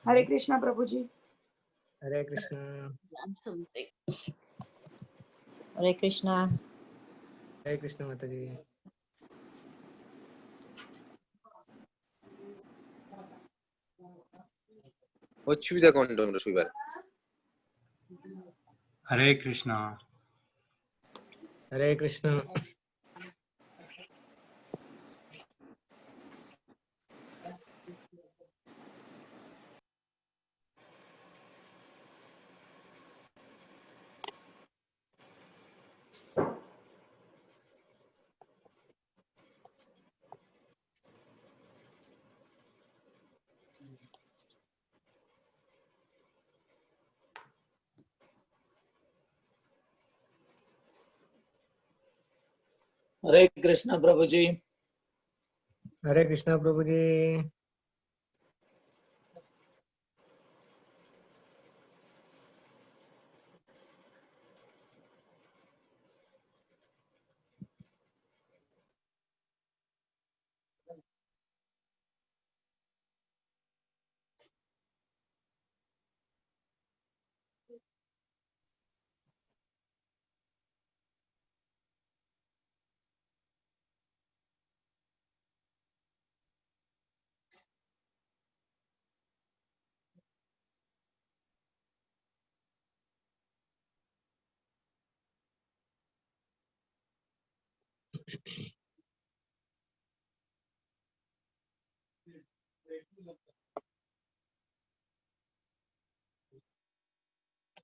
हरे कृष्णा प्रभु जी। हरे कृष्णा। हरे कृष्णा। हरे कृष्ण माता जी। অসুবিধা কোনটা আমরা শুইবার? हरे कृष्णा। हरे कृष्ण। हरे कृष्णा प्रभु जी। हरे कृष्णा प्रभु जी।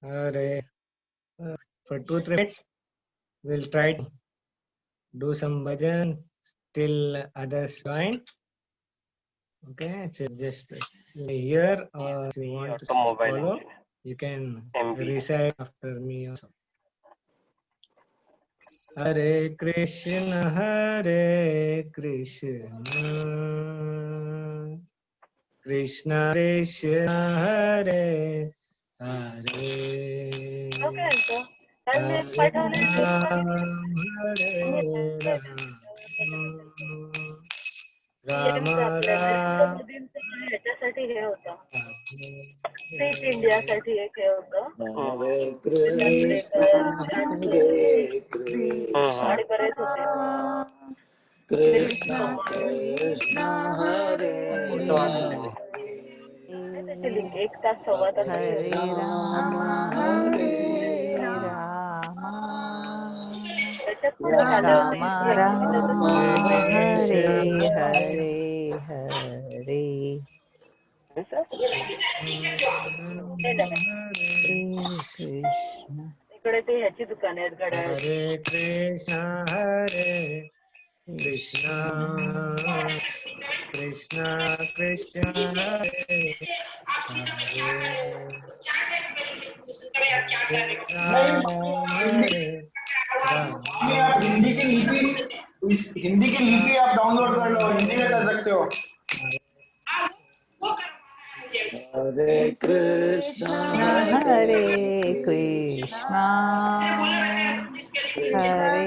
Hare. For 2-3 minutes, we'll try to do some bhajan till others join. Okay, so just stay here, or if you want to follow, you can recite after me also. Hare Krishna, Hare Krishna, Krishna Krishna, Hare Hare. Hare Ram, Hare Ram, Ram Ram. ह्याच्यासाठी हे होतं fit इंडियासाठी एक हे होतं हरे कृष्णा हरे कृष्णा आणि बरेच होते कृष्णा कृष्णा हरे त्याची link 1 तास सव्वा तास हरे राम हरे राम त्याच्यात पण झाले राम होते राम हरे Hare हरे कृष्ण। इकडे ते ह्याची दुकान आहेत घड्याळाची Hare Krishna, Hare Krishna, Krishna Krishna, Hare Hare. Hare Ram, Hare Ram. Hindi की लिपि आप डाउनलोड कर लो, हिंदी में कर सकते हो। हरे कृष्णा हरे कृष्णा हरे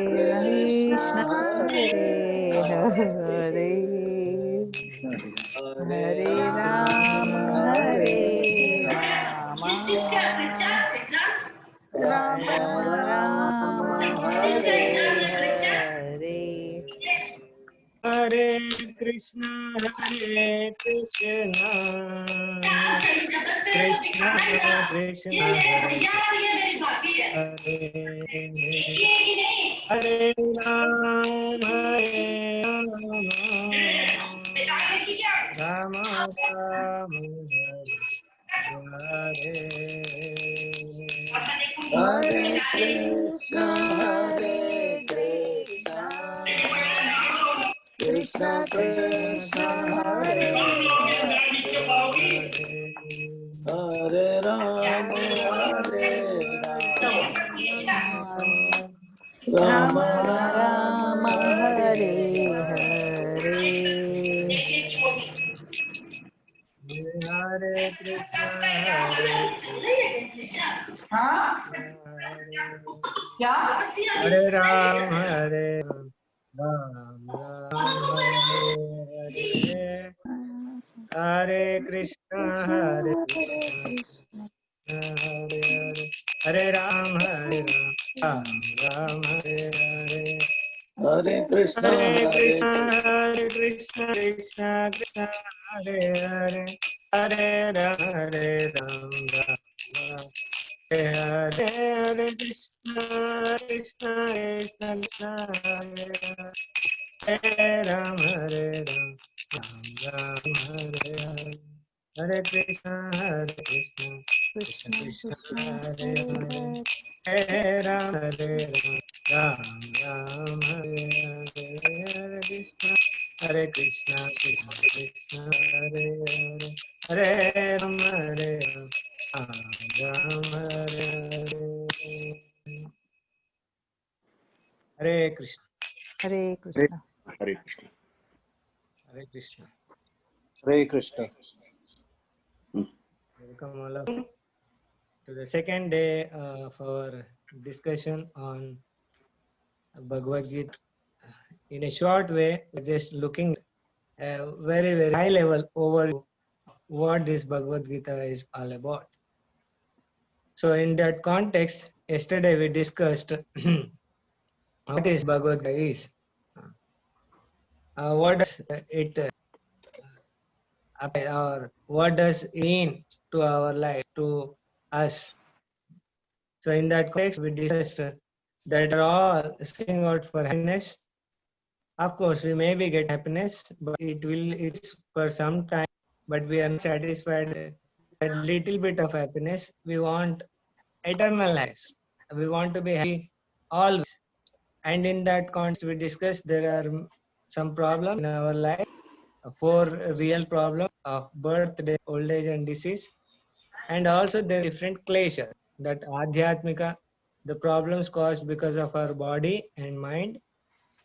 Krishna Hare Hare Hare Ram Ram Ram Hare Hare. Hare Krishna, Hare Krishna, Krishna Krishna, Hare Hare. Hare Ram, Hare Ram, Ram Ram, Hare हरे कृष्णा हरे कृष्णा कृष्णा कृष्णा हरे हरे राम हरे Ram Ram Ram Ram Hare Hare Hare Krishna, Hare हाँ क्या Hare Ram, Hare Ram, Ram Ram, Hare Hare. Hare Krishna, Hare Hare Ram, Hare Ram, Ram Hare Hare. Hare Krishna, Hare Hare Krishna, Krishna, Hare Krishna, Krishna Krishna, Hare Hare, Hare Ram, Hare Ram, Ram Hare Hare. Hare Krishna, Krishna Krishna, Krishna Hare Hare, Hare Ram, Hare Ram, Ram Hare Hare. Hare Krishna, Krishna Krishna Krishna, Krishna Hare Hare Hare, Hare Hare Ram, Hare Ram, Ram Hare Hare. Hare Krishna, Krishna Krishna, Hare Hare, Hare Ram, Hare Ram, Hare Hare. Hare Krishna, Hare Krishna. Hare Krishna. Hare Krishna. Hare Krishna. Welcome all of you to the second day of our discussion on Bhagavad Gita. In a short way, we're just looking at a very, very high level overview of what this Bhagavad Gita is all about. So, in that context, yesterday we discussed what is Bhagavad Gita is, what does it apply, or what does it mean to our life, to us. So, in that context, we discussed that are all seeking out for happiness. Of course, we maybe get happiness, but it's for some time, but we are not satisfied with that little bit of happiness. We want eternal happiness. We want to be happy always. And in that context, we discussed there are some problems in our life, four real problems of birth, death, old age, and disease. And also there are different kleshas, that adhyatmika, the problems caused because of our body and mind,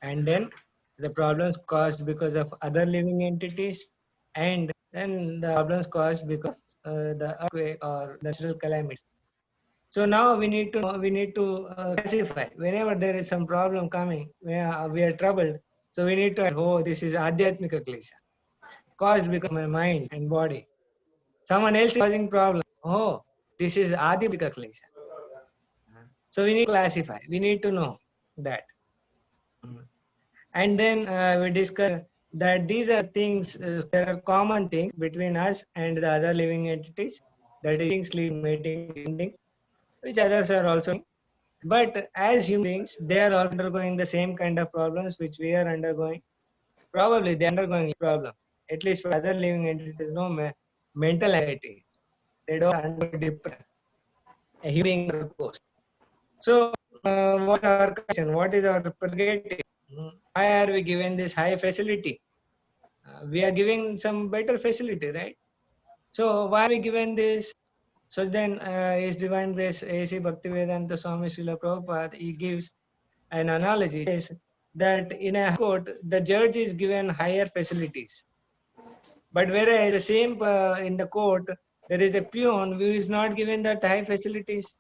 and then the problems caused because of other living entities, and then the problems caused because the earthquake or natural calamities. So now we need to classify whenever there is some problem coming, we are troubled. So we need to, oh, this is adhyatmika klesha caused because of my mind and body. Someone else is causing problem. Oh, this is adhyatmika klesha. So we need to classify. We need to know that. And then we discuss that these are things, there are common things between us and the other living entities, that is eating, sleep, mating, bending, which others are also doing. But as human beings, they are all undergoing the same kind of problems which we are undergoing. Probably they are undergoing a problem. At least for other living entities, no mental anxiety. They don't undergo depression. A human being undergoes. So, what is our question? What is our prerogative? Why are we given this high facility? We are giving some better facility, right? So, why are we given this? So then, His Divine Grace A.C. Bhaktivedanta Swami Srila Prabhupada, he gives an analogy. He says that in a court, the judge is given higher facilities. But whereas the same in the court, there is a peon who is not given that high facilities.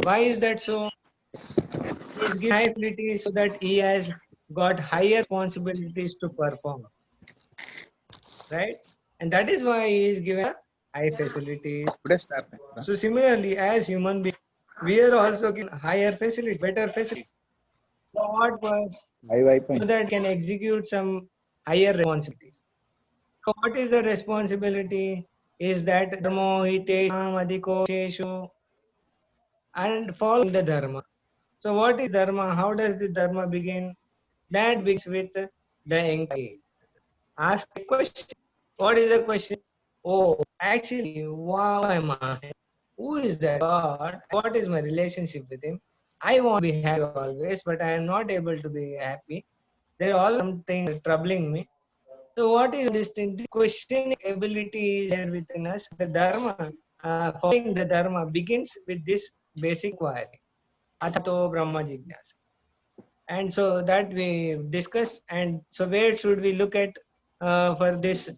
Why is that so? He is given high facilities so that he has got higher responsibilities to perform, right? And that is why he is given high facilities. So similarly, as human beings, we are also given higher facilities, better facilities. So what was so that can execute some higher responsibilities. So what is the responsibility? Is that dharmo hitesham adhiko sheshu, and following the dharma. So what is dharma? How does the dharma begin? That begins with the inquiry. Ask a question. What is the question? Oh, actually, why am I? Who is that God? What is my relationship with Him? I want to be happy always, but I am not able to be happy. There are all something troubling me. So, what is this thing? The questioning ability is there within us. The Dharma, following the Dharma, begins with this basic inquiry. Atato Brahma Jignasa. And so that we discussed. And so, where should we look at for this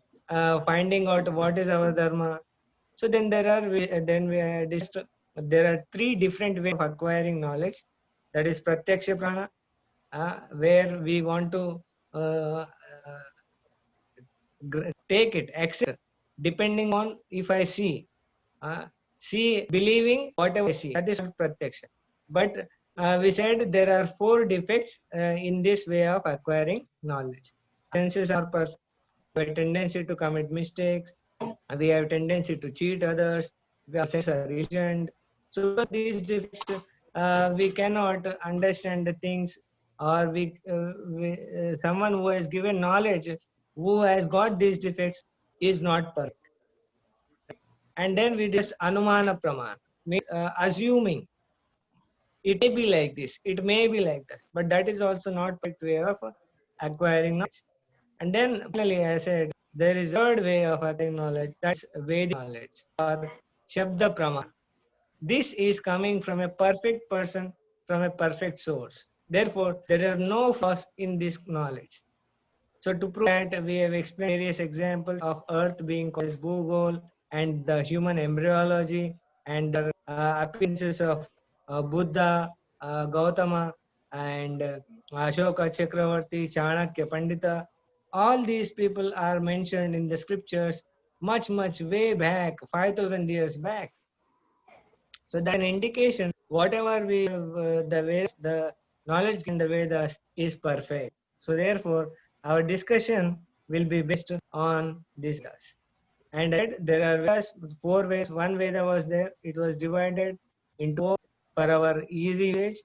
finding out what is our Dharma? So then we discussed there are three different ways of acquiring knowledge. That is pratyaksha prana, where we want to uh, take it, accept, depending on if I see. See, believing whatever I see. That is not pratyaksha. But we said there are 4 defects in this way of acquiring knowledge. Senses are we have a tendency to commit mistakes. We have a tendency to cheat others. Our senses are illusioned. So because these defects, we cannot understand the things, or someone who has given knowledge, who has got these defects, is not perfect. And then we just anumana pramana, means assuming it may be like this, it may be like that, but that is also not perfect way of acquiring knowledge. And then finally I said there is a third way of acquiring knowledge, that's Vedic knowledge or Shabda Pramana. This is coming from a perfect person, from a perfect source. Therefore, there are no flaws in this knowledge. So to prove that, we have explained various examples of Earth being called as Bhugol, and the human embryology, and the appearances of Buddha, Gautama, and Ashoka Chakravarti, Chanakya Pandita. All these people are mentioned in the scriptures much way back, 5,000 years back. So that an indication whatever we the knowledge in the Vedas is perfect. So therefore, our discussion will be based on this. And there are Vedas, 4 ways. One Veda was there. It was divided into 4 for our easy age.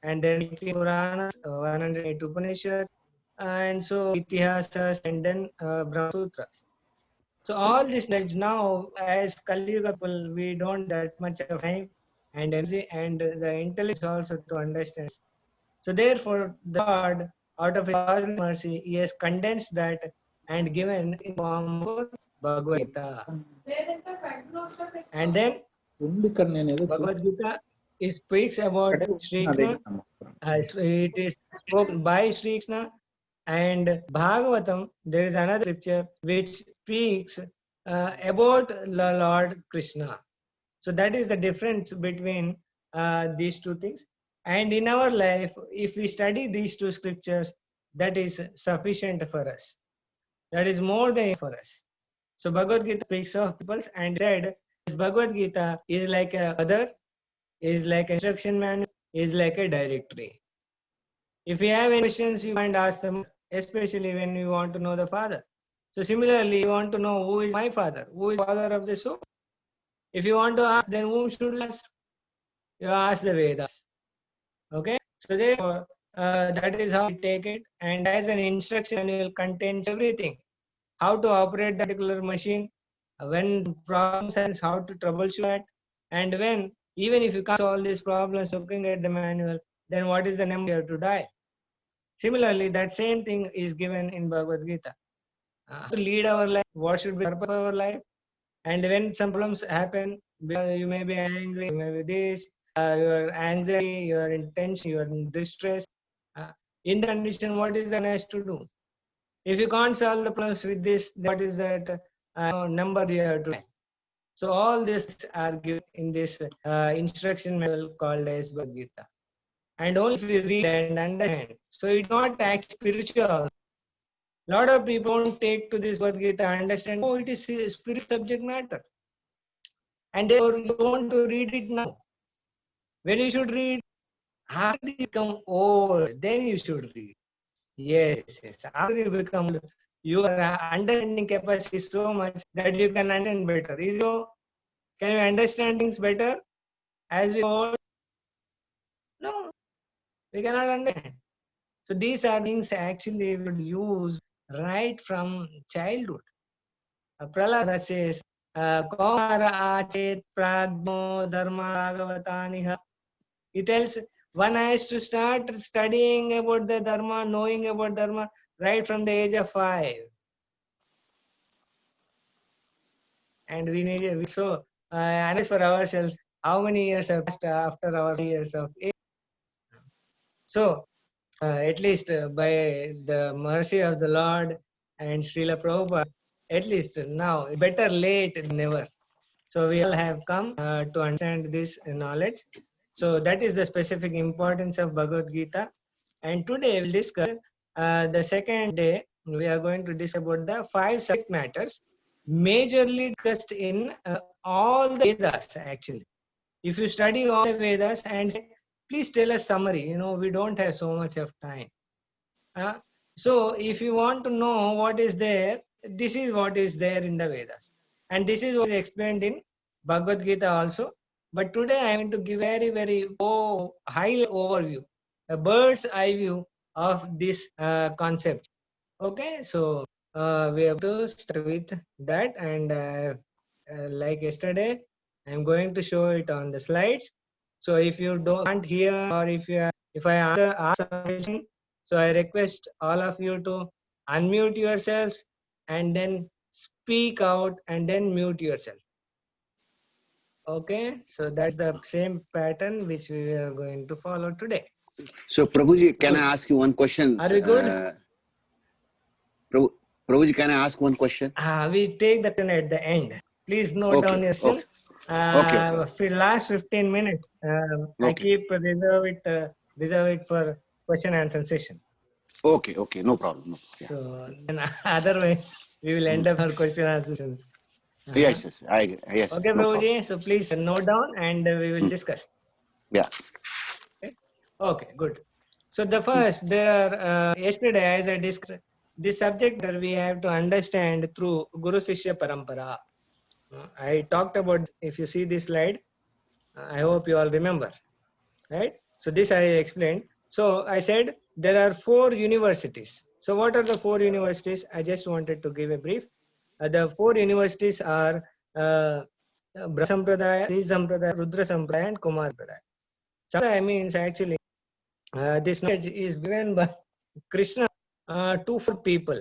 And then 18 Puranas, 108 Upanishads, and so Itihasas, and then Brahma Sutras. So all this knowledge now, as Kali Yuga people, we don't that much of time and energy and the intelligence also to understand. So therefore, the Lord, out of His cosmic mercy, He has condensed that and given in form of Bhagavad Gita. And then Bhagavad Gita speaks about Sri Krishna. It is spoken by Sri Krishna. And Bhagavatam, there is another scripture which speaks about the Lord Krishna. So that is the difference between these 2 things. And in our life, if we study these 2 scriptures, that is sufficient for us. That is more than for us. So Bhagavad Gita speaks of peoples and said, Bhagavad Gita is like a mother, is like an instruction manual, is like a directory. If you have any questions, you might ask them, especially when you want to know the Father. So similarly, you want to know who is my Father, who is Father of the soul. If you want to ask, then whom should you ask? You ask the Vedas. Okay? So therefore, that is how we take it. And as an instruction manual contains everything. How to operate that particular machine, when problems and how to troubleshoot, and when, even if you can't solve these problems looking at the manual, then what is the number you have to die? Similarly, that same thing is given in Bhagavad Gita. To lead our life, what should be the purpose of our life, and when some problems happen, you may be angry, you may be this, your anxiety, your intention, your distress. In the condition, what is the next to do? If you can't solve the problems with this, what is that number you have to? So all these are given in this instruction manual called as Bhagavad Gita. And only if we read and understand. So it's not act spiritual. A lot of people don't take to this Bhagavad Gita and understand, oh, it is spirit subject matter. And therefore you want to read it now. When you should read, after you become old, then you should read. Yes. After you become old, your understanding capacity is so much that you can understand better. Can you understand things better as we go old? No, we cannot understand. So these are things actually we would use right from childhood. Prahlada says, Kaumara achet pragno dharma ragavataniha. He tells one has to start studying about the dharma, knowing about dharma right from the age of 5. And we need so analyze for ourselves how many years have passed after our years of age. So at least by the mercy of the Lord and Srila Prabhupada, at least now, better late than never. So we all have come to understand this knowledge. So that is the specific importance of Bhagavad Gita. And today we'll discuss the second day, we are going to discuss about the 5 subject matters majorly discussed in all the Vedas actually. If you study all the Vedas and say, please tell us summary, we don't have so much of time. So if you want to know what is there, this is what is there in the Vedas. And this is what is explained in Bhagavad Gita also. But today I am going to give very, very high overview, a bird's eye view of this concept. Okay, so we have to start with that, and like yesterday, I'm going to show it on the slides. So if you can't hear, or if I ask a question, so I request all of you to unmute yourselves and then speak out and then mute yourself. Okay, so that's the same pattern which we are going to follow today. So, Prabhuji, can Good. I ask you one question? Are we good? Prabhuji, can I ask one question? We take the turn at the end. Please note down your question. For last 15 minutes, I keep reserve it for question answer session. Okay, no problem. So then otherwise we will end up our question answer sessions. Yes, I agree. Yes. Okay, No Prabhuji. So please note down and we will discuss. Yeah. Okay, good. So the first, yesterday as I discussed, this subject that we have to understand through Guru Sishya Parampara. I talked about, if you see this slide, I hope you all remember, right? So this I explained. So I said there are 4 universities. So what are the 4 universities? I just wanted to give a brief. The 4 universities are Brahma Sampradaya, Sri Sampradaya, Rudra Sampradaya, and Kumar Sampradaya. Sampradaya means actually this knowledge is given by Krishna to 4 people.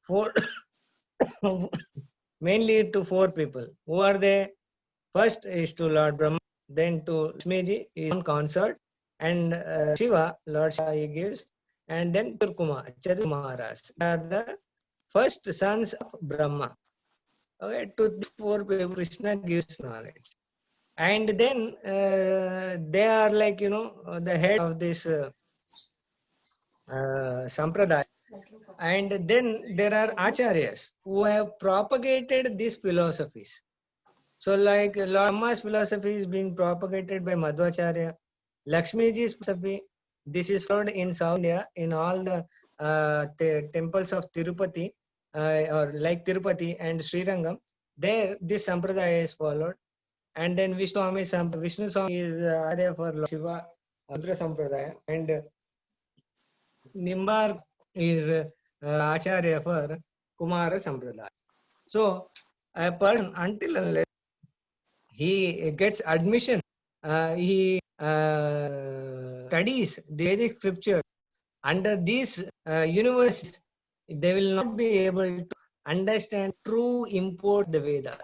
4 mainly to 4 people. Who are they? First is to Lord Brahma, then to Lakshmiji is on consort, and Shiva, Lord Shiva he gives, and then Chaturkumaras. They are the first sons of Brahma. Okay, to these 4 people, Krishna gives knowledge. And then they are like, the head of this sampradaya. And then there are acharyas who have propagated these philosophies. So like Lord Brahma's philosophy is being propagated by Madhvacharya. Lakshmiji's philosophy, this is followed in South India in all the temples of Tirupati, or like Tirupati and Srirangam. There this sampradaya is followed. And then Vishnu Swami is Arya for Lord Shiva, Rudra Sampradaya, and Nimbar is Acharya for Kumara Sampradaya. So a person, until unless he gets admission, he studies the Vedic scripture under these universities, they will not be able to understand true import of the Vedas.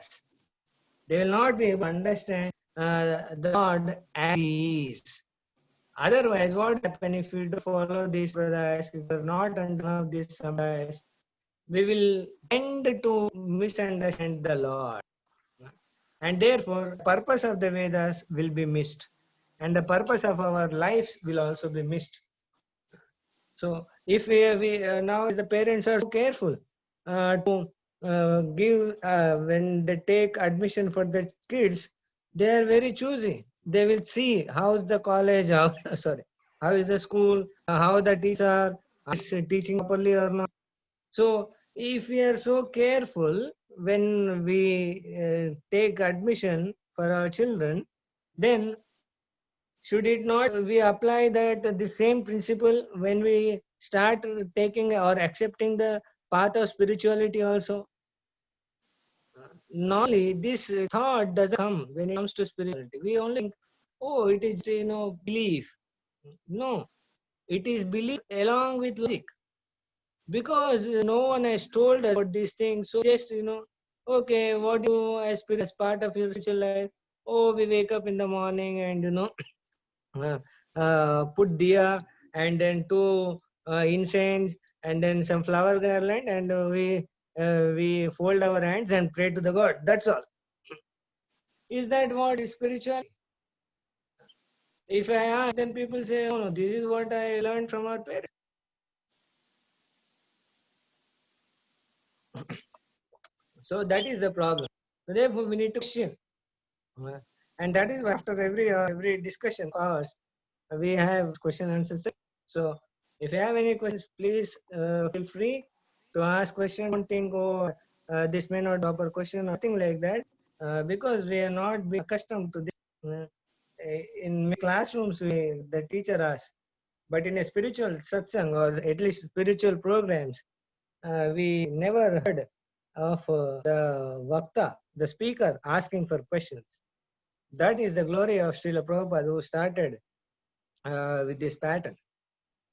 They will not be able to understand the Lord as He is. Otherwise, what happens if we do follow these pradayas, if we are not under these sampradayas, we will tend to misunderstand the Lord. And therefore, the purpose of the Vedas will be missed. And the purpose of our lives will also be missed. So, if we now the parents are so careful to give, when they take admission for the kids, they are very choosy. They will see how is the college, how is the school, how the teacher is teaching properly or not. So, if we are so careful when we take admission for our children, then should it not we apply that the same principle when we start taking or accepting the path of spirituality also? Normally, this thought doesn't come when it comes to spirituality. We only think, oh, it is belief. No, it is belief along with logic. Because no one has told us about these things. So just, okay, what do you as part of your spiritual life? Oh, we wake up in the morning and, put diya and then 2 incense and then some flower garland, and we fold our hands and pray to the God. That's all. Is that what is spiritual? If I ask, then people say, oh no, this is what I learned from our parents. So that is the problem. So therefore, we need to question. And that is why after every discussion hours, we have question and answer session. So if you have any questions, please feel free to ask questions. Don't think, oh, this may not be proper question, nothing like that, because we are not been accustomed to this. In classrooms, the teacher asks, but in a spiritual satsang or at least spiritual programs, we never heard of the Vakta, the speaker, asking for questions. That is the glory of Srila Prabhupada, who started with this pattern.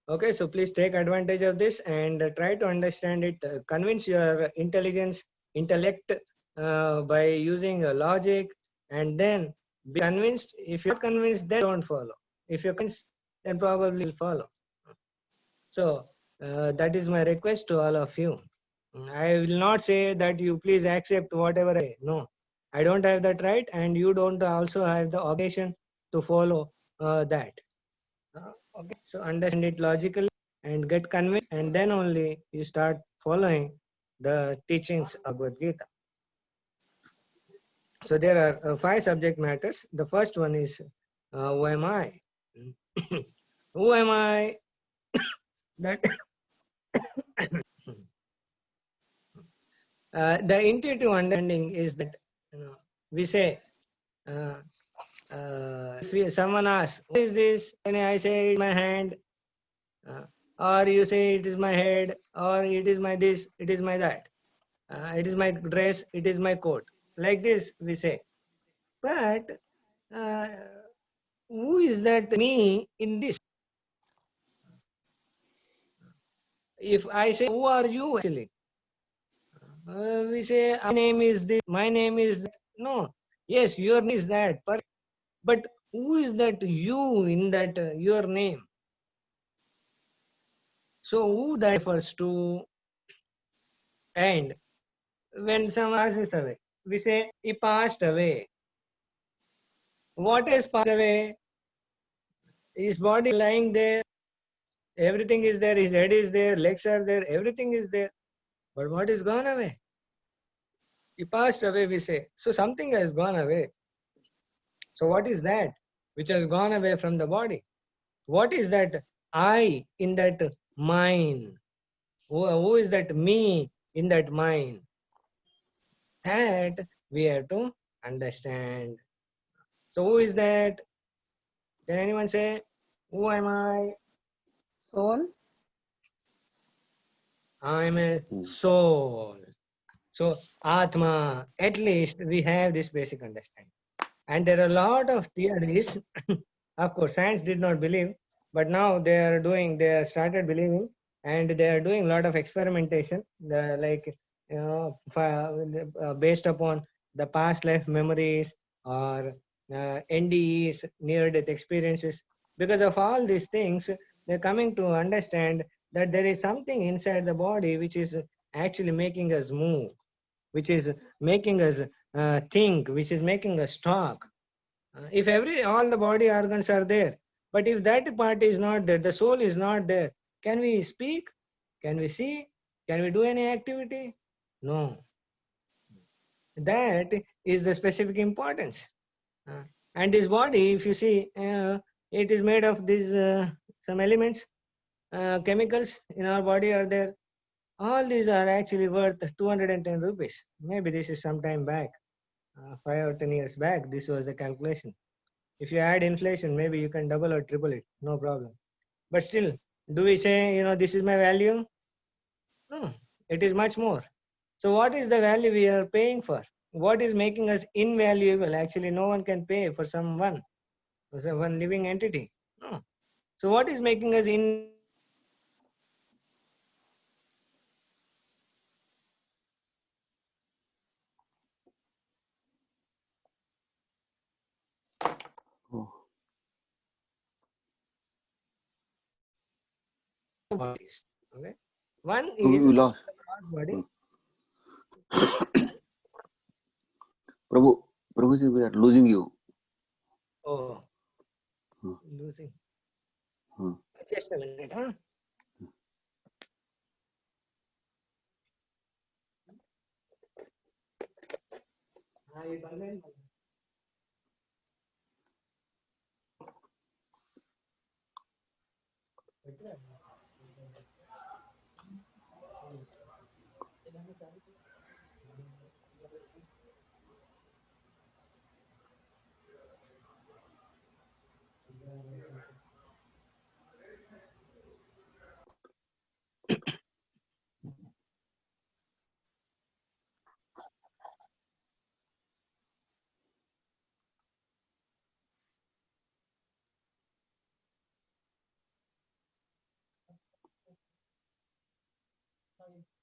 Okay, so please take advantage of this and try to understand it. Convince your intellect by using logic, and then be convinced. If you're not convinced, then don't follow. If you're convinced, then probably will follow. So that is my request to all of you. I will not say that you please accept whatever I say. No, I don't have that right, and you don't also have the obligation to follow that. Okay, so understand it logically and get convinced, and then only you start following the teachings of Bhagavad Gita. So there are 5 subject matters. The first one is who am I? Who am I? That the intuitive understanding is that we say if someone asks, what is this? And I say, it's my hand, or you say it is my head, or it is my this, it is my that, it is my dress, it is my coat. Like this we say. But uh, who is that me in this? If I say, who are you actually? We say, my name is this, my name is that. No. Yes, your name is that. But who is that you in that your name? So who that refers to? And when someone passes away, we say he passed away. What has passed away? His body lying there, everything is there, his head is there, legs are there, everything is there. But what is gone away? He passed away, we say. So something has gone away. So what is that which has gone away from the body? What is that I in that mind? Who is that me in that mind? That we have to understand. So who is that? Can anyone say, who am I? Soul. I am a soul. So Atma, at least we have this basic understanding. And there are a lot of theories. Of course, science did not believe, but now they have started believing, and they are doing a lot of experimentation, based upon the past life memories or NDEs, near death experiences. Because of all these things, they're coming to understand that there is something inside the body which is actually making us move, which is making us think, which is making us talk. If all the body organs are there, but if that part is not there, the soul is not there, can we speak? Can we see? Can we do any activity? No. That is the specific importance. And this body, if you see, it is made of these some elements, chemicals in our body are there. All these are actually worth 210 rupees. Maybe this is some time back, 5 or 10 years back, this was the calculation. If you add inflation, maybe you can double or triple it, no problem. But still, do we say, this is my value? No, it is much more. So what is the value we are paying for? What is making us invaluable? Actually, no one can pay for one living entity. No. So what is making us bodies? Okay. One We is lost. body. Prabhuji, we are losing you. Oh, losing. Just a minute, huh?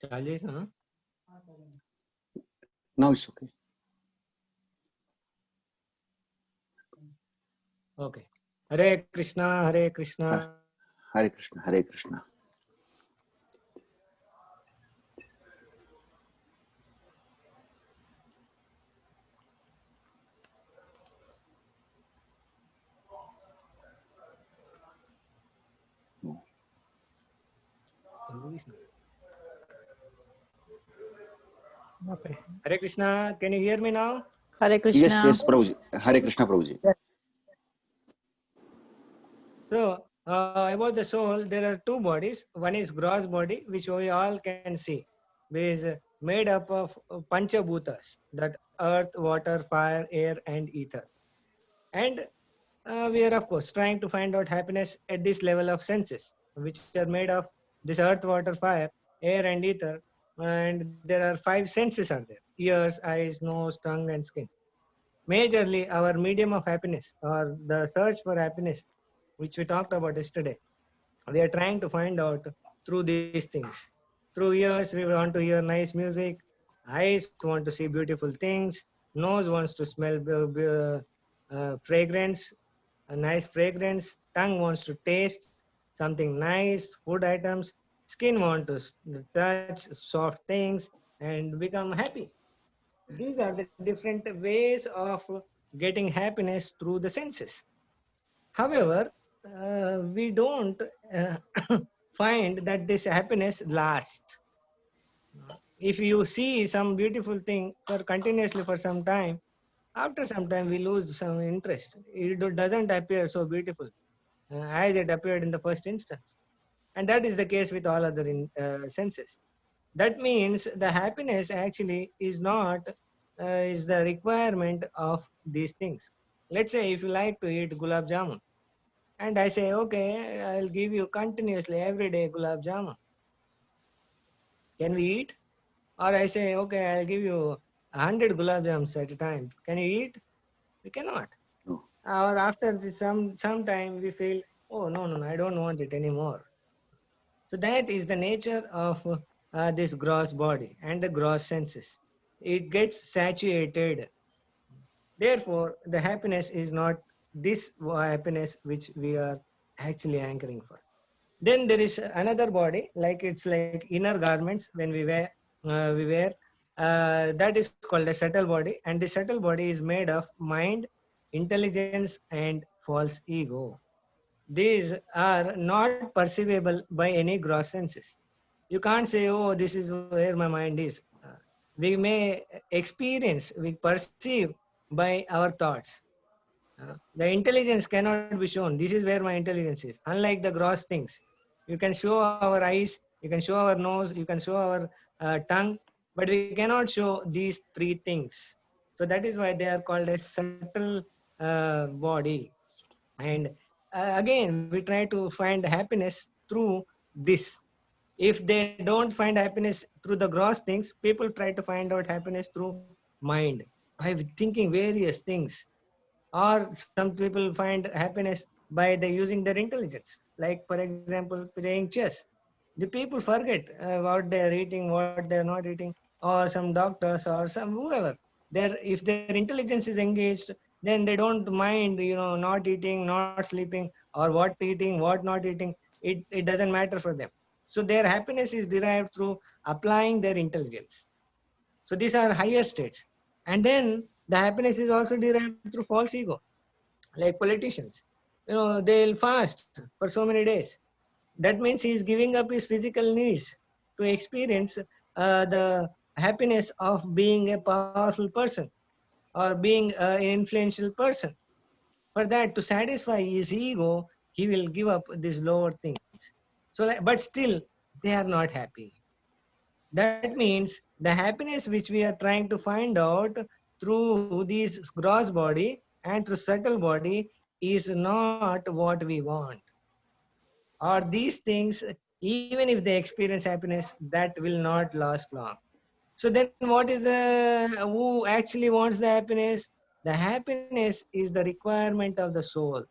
Charges, huh? Now it's okay. Okay. Hare Krishna, Hare Krishna. Hare Krishna, Hare Krishna. Okay. Hare Krishna, can you hear me now? Hare Yes, Krishna. yes, Prabhuji. Hare Krishna, Prabhuji. So, about the soul, there are two bodies. One is gross body, which we all can see, which is made up of panchabhutas, that earth, water, fire, air, and ether. And we are, of course, trying to find out happiness at this level of senses, which are made of this earth, water, fire, air, and ether. And there are five senses are there: ears, eyes, nose, tongue, and skin. Majorly, our medium of happiness or the search for happiness, which we talked about yesterday, we are trying to find out through these things. Through ears, we want to hear nice music. Eyes want to see beautiful things. Nose wants to smell fragrance, a nice fragrance. Tongue wants to taste something nice, food items. Skin wants to touch soft things and become happy. These are the different ways of getting happiness through the senses. However, we don't uh, find that this happiness lasts. If you see some beautiful thing for continuously for some time, after some time we lose some interest. It doesn't appear so beautiful as it appeared in the first instance. And that is the case with all other senses. That means the happiness actually is not is the requirement of these things. Let's say if you like to eat gulab jamun, and I say, okay, I'll give you continuously every day gulab jamun. Can we eat? Or I say, okay, I'll give you 100 gulab jamuns at a time. Can you eat? We cannot. No. Or after some time we feel, oh, no, I don't want it anymore. So that is the nature of this gross body and the gross senses. It gets saturated. Therefore, the happiness is not this happiness which we are actually anchoring for. Then there is another body, like it's like inner garments when we wear. That is called a subtle body, and the subtle body is made of mind, intelligence, and false ego. These are not perceivable by any gross senses. You can't say, oh, this is where my mind is. We may experience, we perceive by our thoughts. The intelligence cannot be shown. This is where my intelligence is. Unlike the gross things, you can show our eyes, you can show our nose, you can show our tongue, but we cannot show these three things. So that is why they are called a subtle body. And again, we try to find happiness through this. If they don't find happiness through the gross things, people try to find out happiness through mind by thinking various things, or some people find happiness by the using their intelligence, like for example playing chess. The people forget what they are eating, what they are not eating, or some doctors or some whoever, if their intelligence is engaged, then they don't mind, not eating, not sleeping, or what eating, what not eating. It doesn't matter for them. So their happiness is derived through applying their intelligence. So these are higher states. And then the happiness is also derived through false ego, like politicians. They'll fast for so many days. That means he's giving up his physical needs to experience the happiness of being a powerful person. or being an influential person. For that, to satisfy his ego, he will give up these lower things. So, but still, they are not happy. That means the happiness which we are trying to find out through this gross body and through subtle body is not what we want. Or these things, even if they experience happiness, that will not last long. So then what is who actually wants the happiness? The happiness is the requirement of the soul.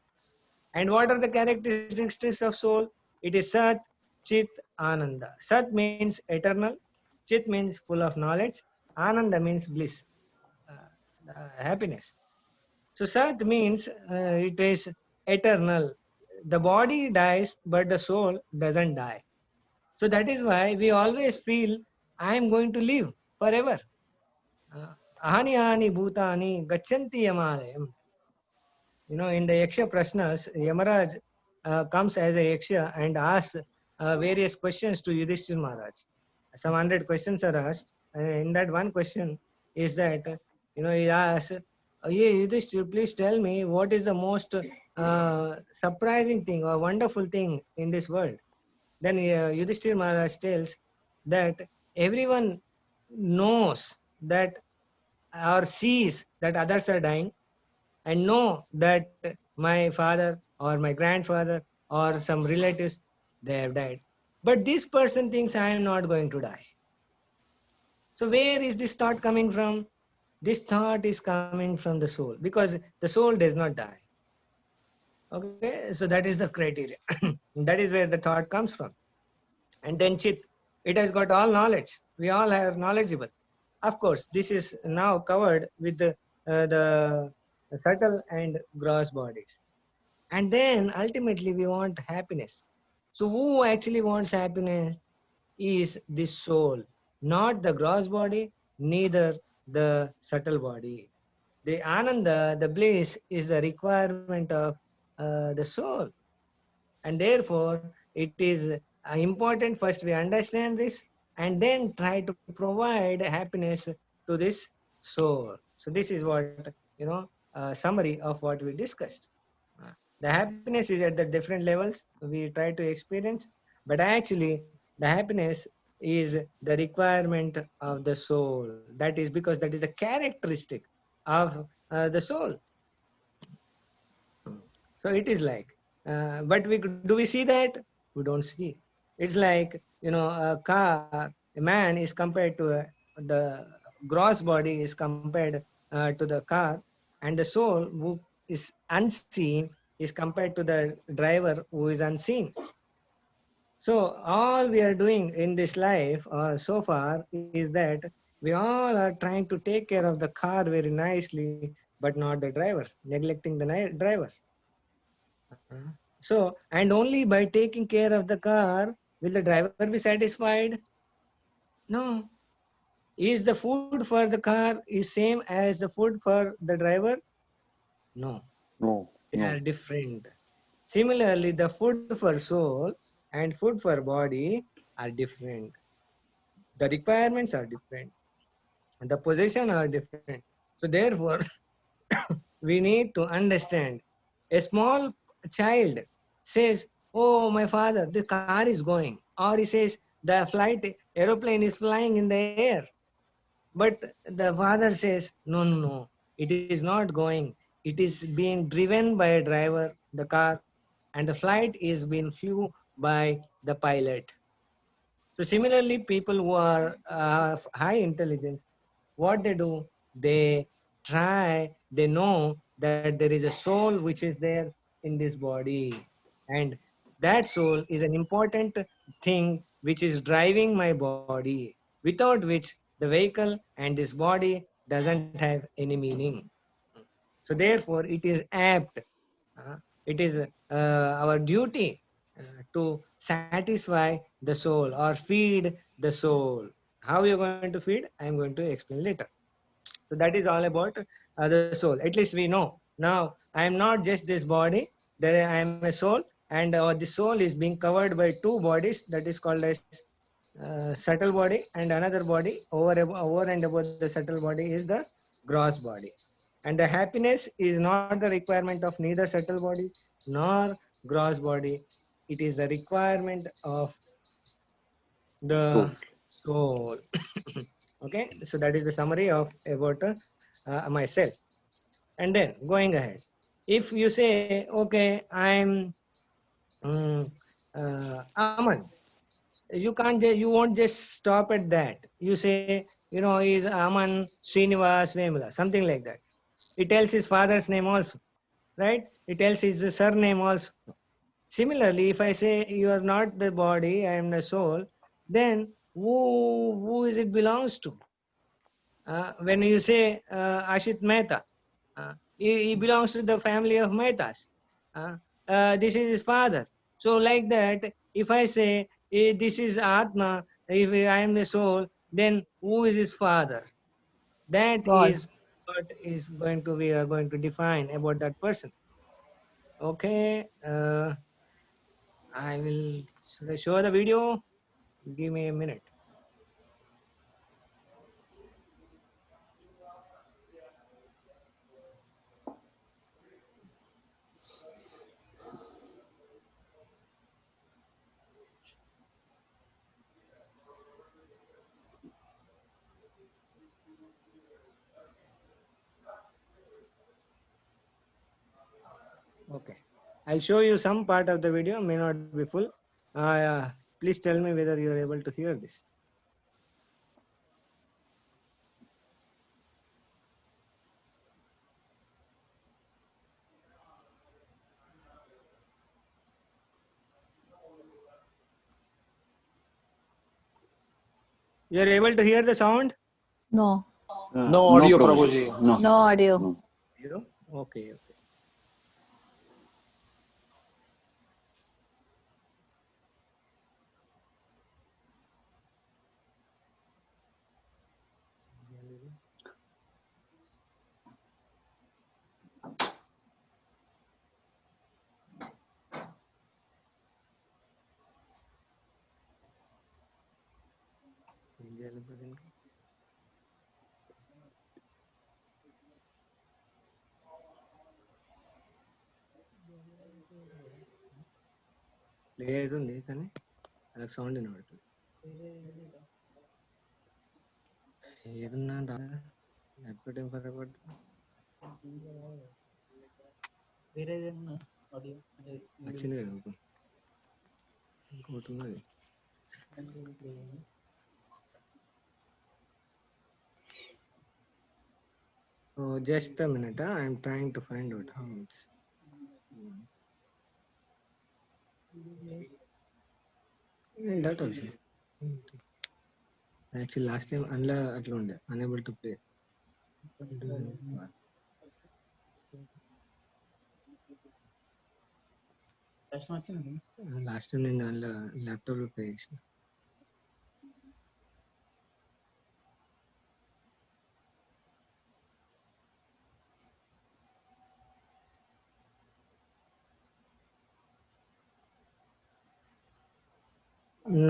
And what are the characteristics of soul? It is Sat, Chit, Ananda. Sat means eternal, Chit means full of knowledge, Ananda means bliss, happiness. So Sat means it is eternal. The body dies, but the soul doesn't die. So that is why we always feel, I am going to live forever. Ahani ahani bhutani gachanti yamayam. In the Yaksha Prashnas, Yamaraj comes as a Yaksha and asks various questions to Yudhishthir Maharaj. Some 100 questions are asked. In that one question is that, he asks, "Yeah, Yudhishthir, please tell me what is the most surprising thing or wonderful thing in this world." Then Yudhishthir Maharaj tells that everyone knows that or sees that others are dying and know that my father or my grandfather or some relatives, they have died, but this person thinks I am not going to die. So where is this thought coming from? This thought is coming from the soul, because the soul does not die. Okay, so that is the criteria. That is where the thought comes from. And then Chit, it has got all knowledge. We all are knowledgeable. Of course, this is now covered with the subtle and gross bodies. And then ultimately we want happiness. So who actually wants happiness is the soul, not the gross body, neither the subtle body. The ananda, the bliss, is the requirement of the soul. And therefore, it is important first we understand this and then try to provide happiness to this soul. So this is what, summary of what we discussed. The happiness is at the different levels we try to experience, but actually the happiness is the requirement of the soul. That is because that is a characteristic of the soul. So it is like, but do we see that? We don't see. It's like, a car, a man is compared to the gross body is compared to the car, and the soul who is unseen is compared to the driver who is unseen. So all we are doing in this life so far is that we all are trying to take care of the car very nicely, but not the driver, neglecting the driver. So, and only by taking care of the car, will the driver be satisfied? No. Is the food for the car is same as the food for the driver? No. No, They no. are different. Similarly, the food for soul and food for body are different. The requirements are different. The position are different. So therefore, we need to understand. A small child says, "Oh, my father, the car is going," or he says, "The aeroplane is flying in the air." But the father says, "No, no, no, it is not going. It is being driven by a driver, the car, and the flight is being flew by the pilot." So similarly, people who are high intelligence, what they do, they know that there is a soul which is there in this body. And that soul is an important thing which is driving my body, without which the vehicle and this body doesn't have any meaning. So therefore, it is apt, it is our duty to satisfy the soul or feed the soul. How you are going to feed? I am going to explain later. So that is all about the soul. At least we know. Now, I am not just this body. I am a soul, and the soul is being covered by two bodies. That is called as subtle body, and another body over and above the subtle body is the gross body. And the happiness is not the requirement of neither subtle body nor gross body. It is the requirement of the soul. Okay, so that is the summary of about myself. And then going ahead, if you say, okay, I'm Aman, you won't just stop at that. You say, is Aman Srinivas Vemula, something like that. It tells his father's name also, right? It tells his surname also. Similarly, if I say you are not the body, I am the soul, then who is it belongs to? When you say Ashit Mehta, he belongs to the family of Mehtas. This is his father. So like that, if I say this is Atma, if I am the soul, then who is his father? That God. is what is going to we are going to define about that person. Okay, should I show the video? Give me a minute. Okay, I'll show you some part of the video, may not be full. Please tell me whether you are able to hear this. You are able to hear the sound? No. No audio, Prabhuji. No. No audio. No. Zero? Okay, okay. Play అవుతుంది కానీ నాకు sound వినబడుతుంది ఏదన్నా laptop ఏం పడబడుతుంది వచ్చింది కదా ఇంకోటి ఉన్నది just a minute. I'm trying to find out how it's that also. Actually last time unla atla unde unable to play. Last time నేను అందులో ల్యాప్టాప్ లో ప్లే చేసిన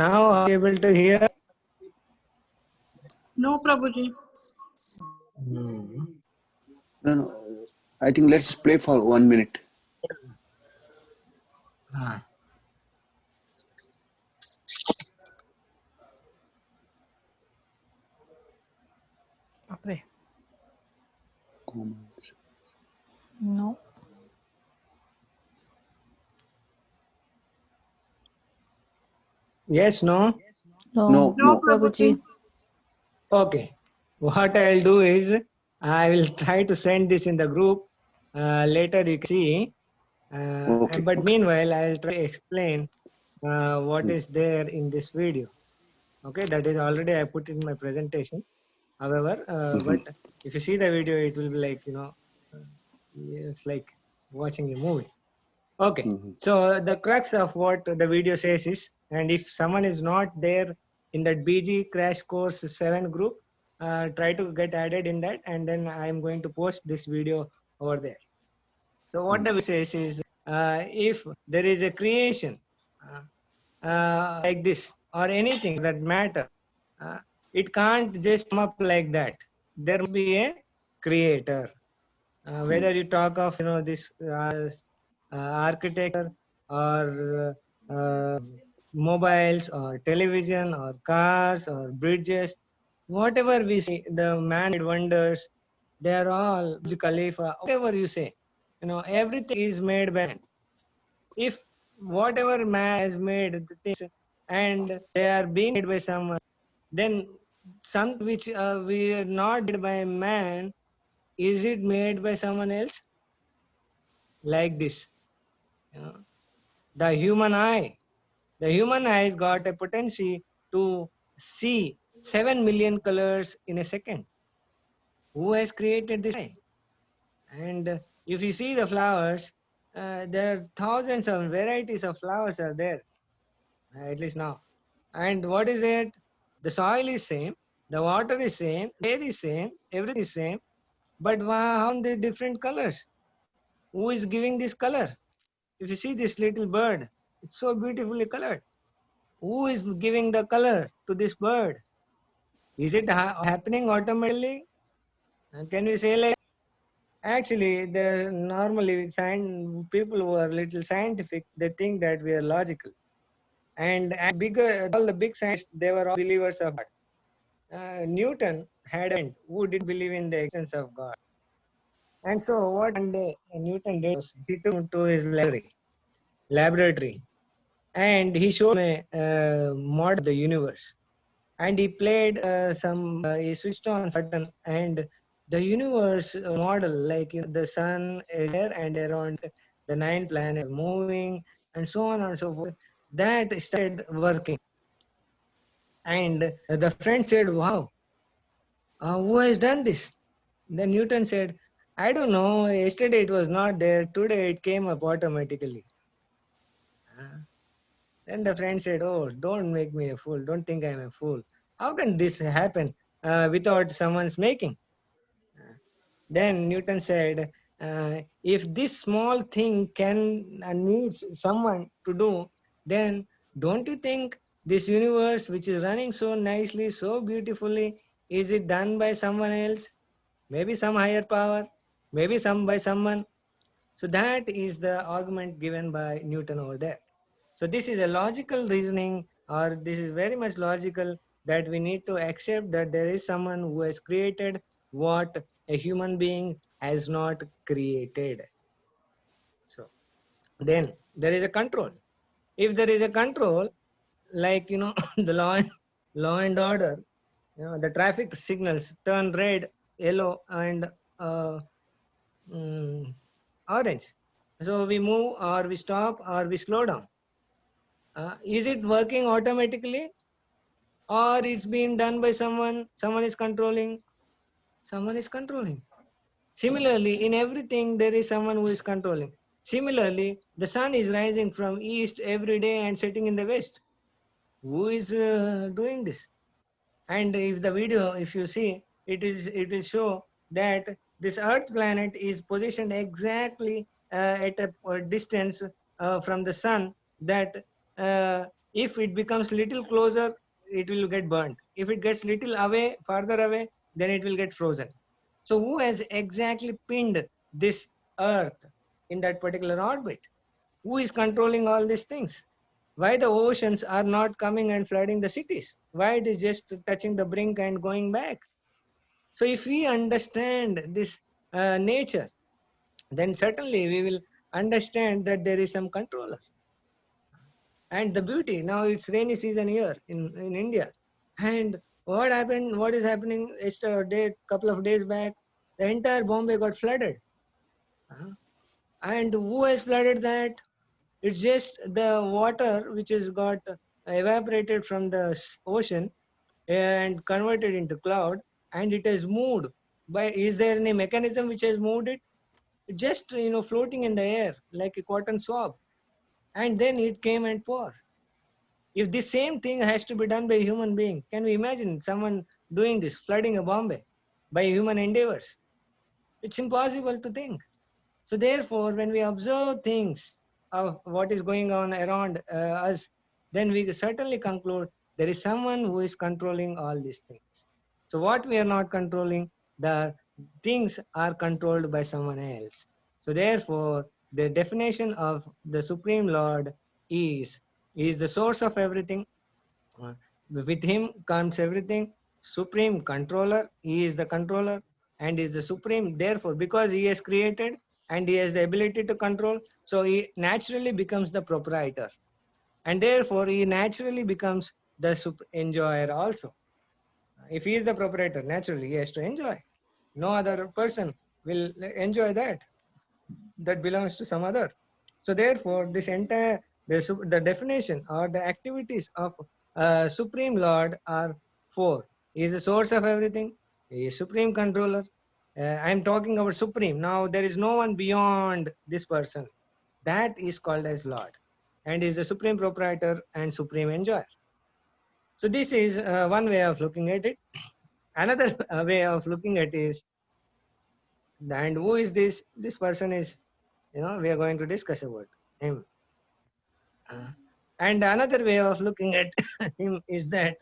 now are you able to hear? No, Prabhuji. No, no. I think let's play for 1 minute. Okay. No. Yes, no? No. No, No, no. Prabhuji. Okay, what I'll do is I will try to send this in the group. Later you can see. Okay, But okay. meanwhile I'll try to explain what is there in this video. Okay, that is already I put in my presentation. However, but if you see the video, it will be like it's like watching a movie. Okay, so the crux of what the video says is, and if someone is not there in that BG Crash Course 7 group, try to get added in that, and then I am going to post this video over there. So what the video says is, if there is a creation like this or anything that matter, it can't just come up like that. There must be a creator. Whether you talk of this architecture or mobiles or television or cars or bridges, whatever we see, the man-made wonders, they are all Burj Khalifa, whatever you say, everything is made by man. If whatever man has made the things and they are being made by someone, then something which we are not made by man, is it made by someone else? Like this, you know, the human eye. The human eye has got a potency to see 7 million colors in a second. Who has created this eye? And if you see the flowers, there are thousands of varieties of flowers are there, at least now. And what is it? The soil is same, the water is same, air is same, everything is same. But how the different colors? Who is giving this color? If you see this little bird, it's so beautifully colored. Who is giving the color to this bird? Is it happening automatically? Can we say like? Actually, normally people who are little scientific, they think that we are logical. And bigger, all the big scientists, they were all believers of God. Newton had a friend who did believe in the existence of God. And so what one day Newton did was he took him to his laboratory, and he showed me a model of the universe. And he played he switched on button, and the universe model, like the sun is there and around the 9 planets moving and so on and so forth, that started working. And the friend said, wow, who has done this? Then Newton said, I don't know, yesterday it was not there, today it came up automatically. Then the friend said, oh, don't make me a fool, don't think I'm a fool. How can this happen without someone's making? Then Newton said, if this small thing needs someone to do, then don't you think this universe which is running so nicely, so beautifully, is it done by someone else? Maybe some higher power, maybe by someone. So that is the argument given by Newton over there. So this is a logical reasoning, or this is very much logical, that we need to accept that there is someone who has created what a human being has not created. So then there is a control. If there is a control, like the law and order, the traffic signals turn red, yellow, and mm, orange. So we move, or we stop, or we slow down. Is it working automatically, or it's being done by someone? Someone is controlling. Someone is controlling. Similarly, in everything there is someone who is controlling. Similarly, the sun is rising from east every day and setting in the west. Who is doing this? And if the video, if you see, it will show that this Earth planet is positioned exactly at a distance from the sun, that if it becomes little closer, it will get burnt. If it gets little away, farther away, then it will get frozen. So who has exactly pinned this Earth in that particular orbit? Who is controlling all these things? Why the oceans are not coming and flooding the cities? Why it is just touching the brink and going back? So if we understand this nature, then certainly we will understand that there is some controller. And the beauty, now it's rainy season here in India. And what happened, what is happening yesterday, couple of days back, the entire Bombay got flooded. And who has flooded that? It's just the water which has got evaporated from the ocean and converted into cloud, and it has moved. Is there any mechanism which has moved it? It's just floating in the air like a cotton swab, and then it came and poured. If this same thing has to be done by a human being, can we imagine someone doing this, flooding a Bombay by human endeavors? It's impossible to think. So therefore, when we observe things of what is going on around us, then we certainly conclude there is someone who is controlling all these things. So what we are not controlling, the things are controlled by someone else. So therefore, the definition of the Supreme Lord is the source of everything. Uh, with him comes everything. Supreme controller, he is the controller and is the supreme. Therefore, because he has created and he has the ability to control, so he naturally becomes the proprietor. And therefore, he naturally becomes the enjoyer also. If he is the proprietor, naturally he has to enjoy. No other person will enjoy that. That belongs to some other. So therefore, this entire the definition or the activities of Supreme Lord are four. He is the source of everything. He is supreme controller. I am talking about supreme. Now there is no one beyond this person. That is called as Lord, and is the supreme proprietor and supreme enjoyer. So this is one way of looking at it. Another way of looking at it is, and who is this? This person is, we are going to discuss about him. And another way of looking at him is that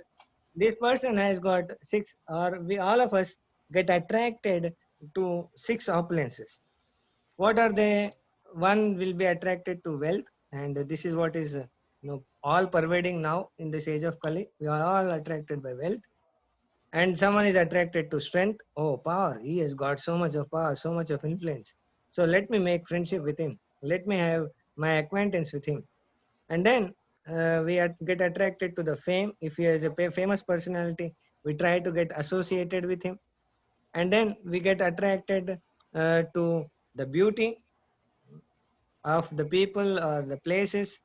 this person has got six, or we all of us get attracted to six opulences. What are they? One will be attracted to wealth, and this is what is all pervading now in this age of Kali. We are all attracted by wealth. And someone is attracted to strength. Oh, power. He has got so much of power, so much of influence. So let me make friendship with him. Let me have my acquaintance with him. And then get attracted to the fame. If he is a famous personality, we try to get associated with him. And then we get attracted to the beauty of the people or the places.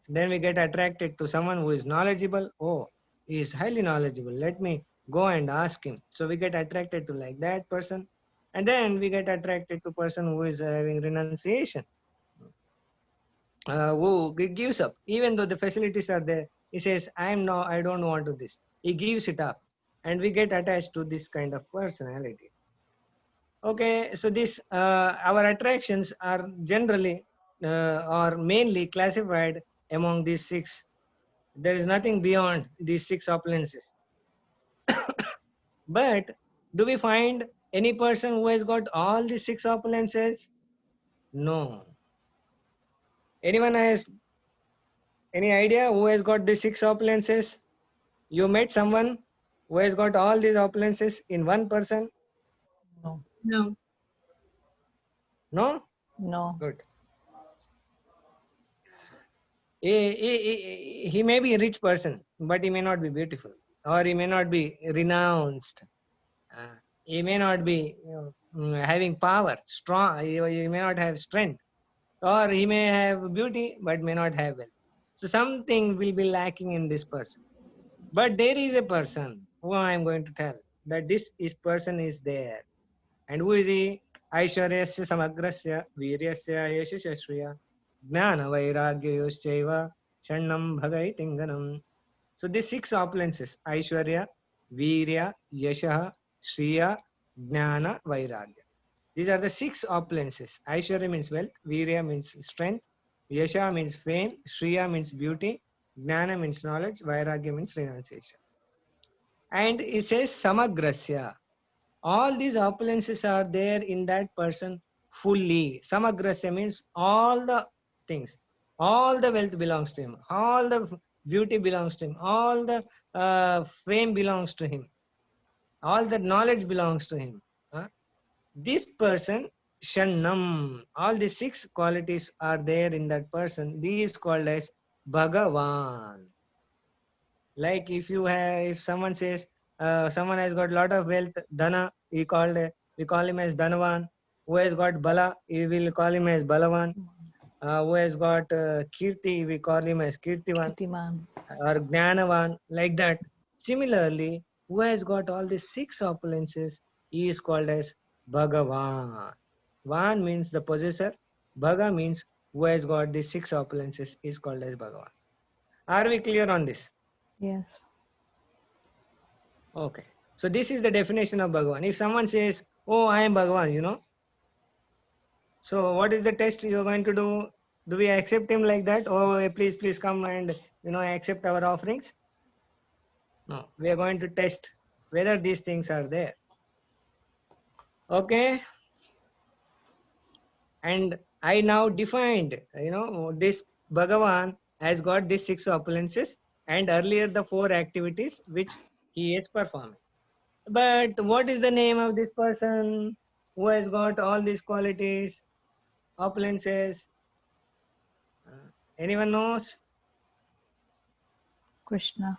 Then we get attracted to someone who is knowledgeable. Oh, he is highly knowledgeable. Let me go and ask him. So we get attracted to like that person. And then we get attracted to person who is having renunciation, who gives up. Even though the facilities are there, he says, I don't want to this. He gives it up. And we get attached to this kind of personality. Okay, so this our attractions are generally or mainly classified among these six. There is nothing beyond these six opulences. But do we find any person who has got all these six opulences? No. Anyone has any idea who has got these six opulences? You met someone who has got all these opulences in one person? No. No. No? No. Good. He may be a rich person, but he may not be beautiful, or he may not be renounced. He may not be having power, strong. He may not have strength, or he may have beauty but may not have wealth. So something will be lacking in this person. But there is a person who I am going to tell that person is there. And who is he? Aishwaryasya samagrasya viryasya yashashashriya jnana vairagyayoschaiva shannam bhagaitinganam. So these six opulences: Aishwarya, Virya, Yasha, Shriya, Jnana, Vairagya. These are the six opulences. Aishwarya means wealth, Virya means strength, Yasha means fame, Shriya means beauty, Jnana means knowledge, Vairagya means renunciation. And it says Samagrasya. All these opulences are there in that person fully. Samagrasya means all the things. All the wealth belongs to him. All the beauty belongs to him. All the fame belongs to him. All the knowledge belongs to him. This person, Shannam, all the six qualities are there in that person. This is called as Bhagavan. Like if someone says someone has got lot of wealth, Dhana, we call him as Dhanavan. Who has got Bala, we will call him as Balavan. Who has got Kirti, we call him as Kirtivan. Kirtiman. Or Jnanavan, like that. Similarly, who has got all these six opulences, he is called as Bhagavan. Van means the possessor. Bhaga means who has got these six opulences is called as Bhagavan. Are we clear on this? Yes. Okay. So this is the definition of Bhagavan. If someone says, oh, I am Bhagavan, so what is the test you are going to do? Do we accept him like that? Oh, please come and, accept our offerings? No, we are going to test whether these things are there. Okay, and I now defined, this Bhagavan has got these 6 opulences and earlier the 4 activities which he is performing. But what is the name of this person who has got all these qualities, opulences? Anyone knows? Krishna.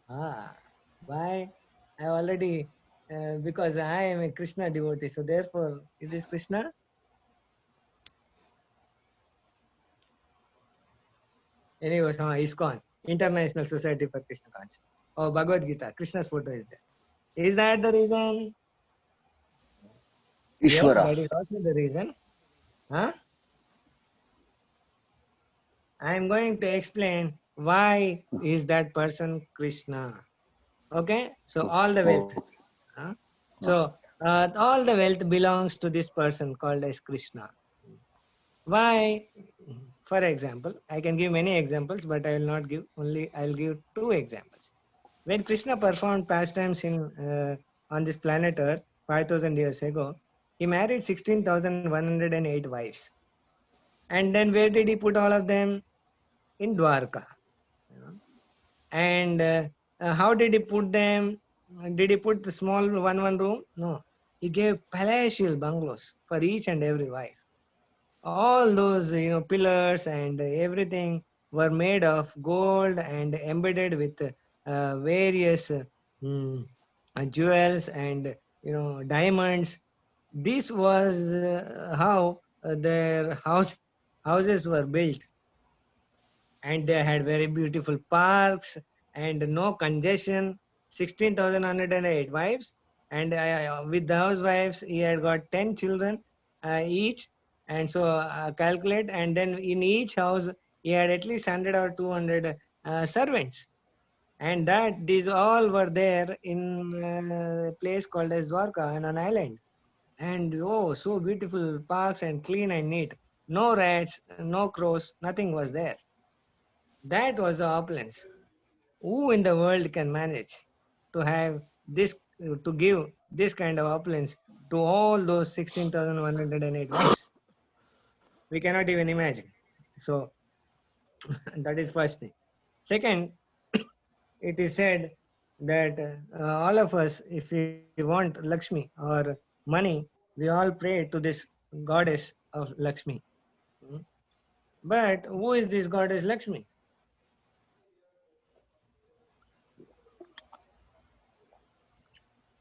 Why? I already, because I am a Krishna devotee, so therefore, is this Krishna? Anyways, ISKCON, International Society for Krishna Consciousness. Oh, Bhagavad Gita, Krishna's photo is there. Is that the reason? Yes, Ishvara. that is also the reason. Huh? I am going to explain why is that person Krishna. Okay, so all the wealth. Oh, Huh? So all the wealth belongs to this person called as Krishna. Why? For example, I can give many examples, but I will not give, only I'll give 2 examples. When Krishna performed pastimes on this planet Earth 5,000 years ago, he married 16,108 wives. And then where did he put all of them? In Dwarka. And how did he put them? Did he put the small one room? No. He gave palatial bungalows for each and every wife. All those pillars and everything were made of gold and embedded with various jewels and diamonds. This was how their houses were built, and they had very beautiful parks and no congestion. 16,108 wives, and with those wives he had got 10 children each. And so calculate, and then in each house he had at least 100 or 200 servants, and that these all were there in a place called as Dwarka, on an island. And oh, so beautiful parks and clean and neat. No rats, no crows, nothing was there. That was the opulence. Who in the world can manage to have this, to give this kind of opulence to all those 16,108 wives? We cannot even imagine. So that is first thing. Second, it is said that all of us, if we want Lakshmi or money, we all pray to this goddess of Lakshmi. But who is this goddess Lakshmi?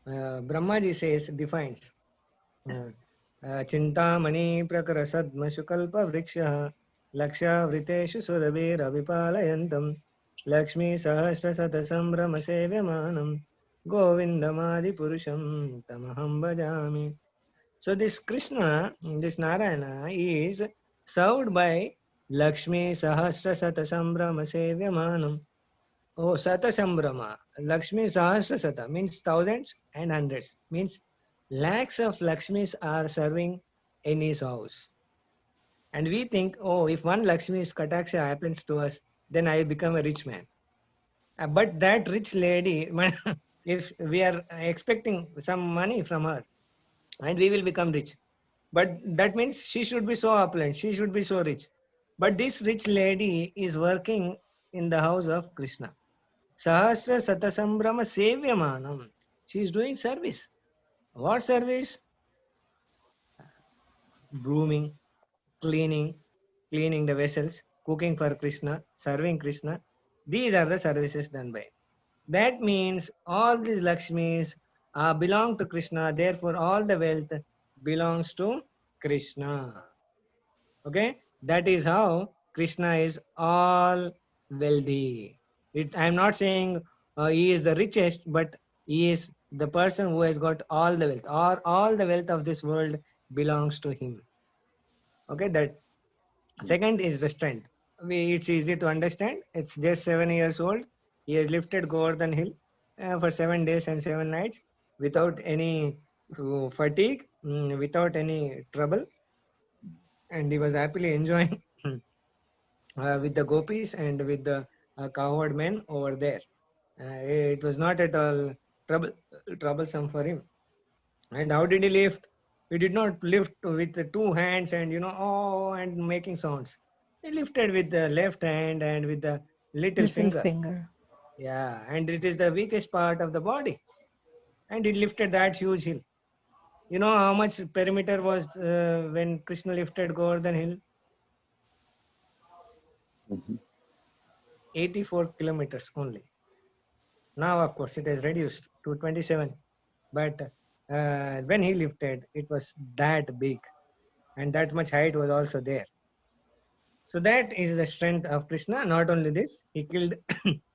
Brahmaji says, defines, Chintamani प्रकरसद्मशुकल्पवृक्षः लक्षावृतेषु सुरभिरविपालयन्तं Lakshmi सहस्रशतसम्भ्रमसेव्यमानं गोविन्दमादिपुरुषं तमहं भजामि. So this Krishna, this Narayana is served by Lakshmi Sahasra Sata Sambrama Sevyamanam. Oh, Sata Sambrama. Lakshmi Sahasra Sata means thousands and hundreds. Means lakhs of Lakshmis are serving in his house. And we think, oh, if one Lakshmi's Kataksha happens to us, then I become a rich man. But that rich lady, if we are expecting some money from her, and we will become rich. But that means she should be so opulent, she should be so rich. But this rich lady is working in the house of Krishna. Sahasra Satasambrama Sevyamanam. She is doing service. What service? Brooming, cleaning, cleaning the vessels, cooking for Krishna, serving Krishna. These are the services done by. That means all these Lakshmis belong to Krishna, therefore all the wealth belongs to Krishna. Okay, that is how Krishna is all wealthy. I am not saying he is the richest, but he is the person who has got all the wealth, or all the wealth of this world belongs to him. Okay, that second is restraint. It's easy to understand. It's just 7 years old. He has lifted Govardhan Hill for 7 days and 7 nights without any fatigue, without any trouble, and he was happily enjoying with the gopis and with the cowherd men over there. It was not at all troublesome for him. And how did he lift? He did not lift with the two hands and oh and making sounds. He lifted with the left hand and with the little Little finger. finger. Yeah, and it is the weakest part of the body. And he lifted that huge hill. You know how much perimeter was when Krishna lifted Govardhan hill? 84 kilometers only. Now, of course, it has reduced to 27. But when he lifted, it was that big. And that much height was also there. So that is the strength of Krishna. Not only this, he killed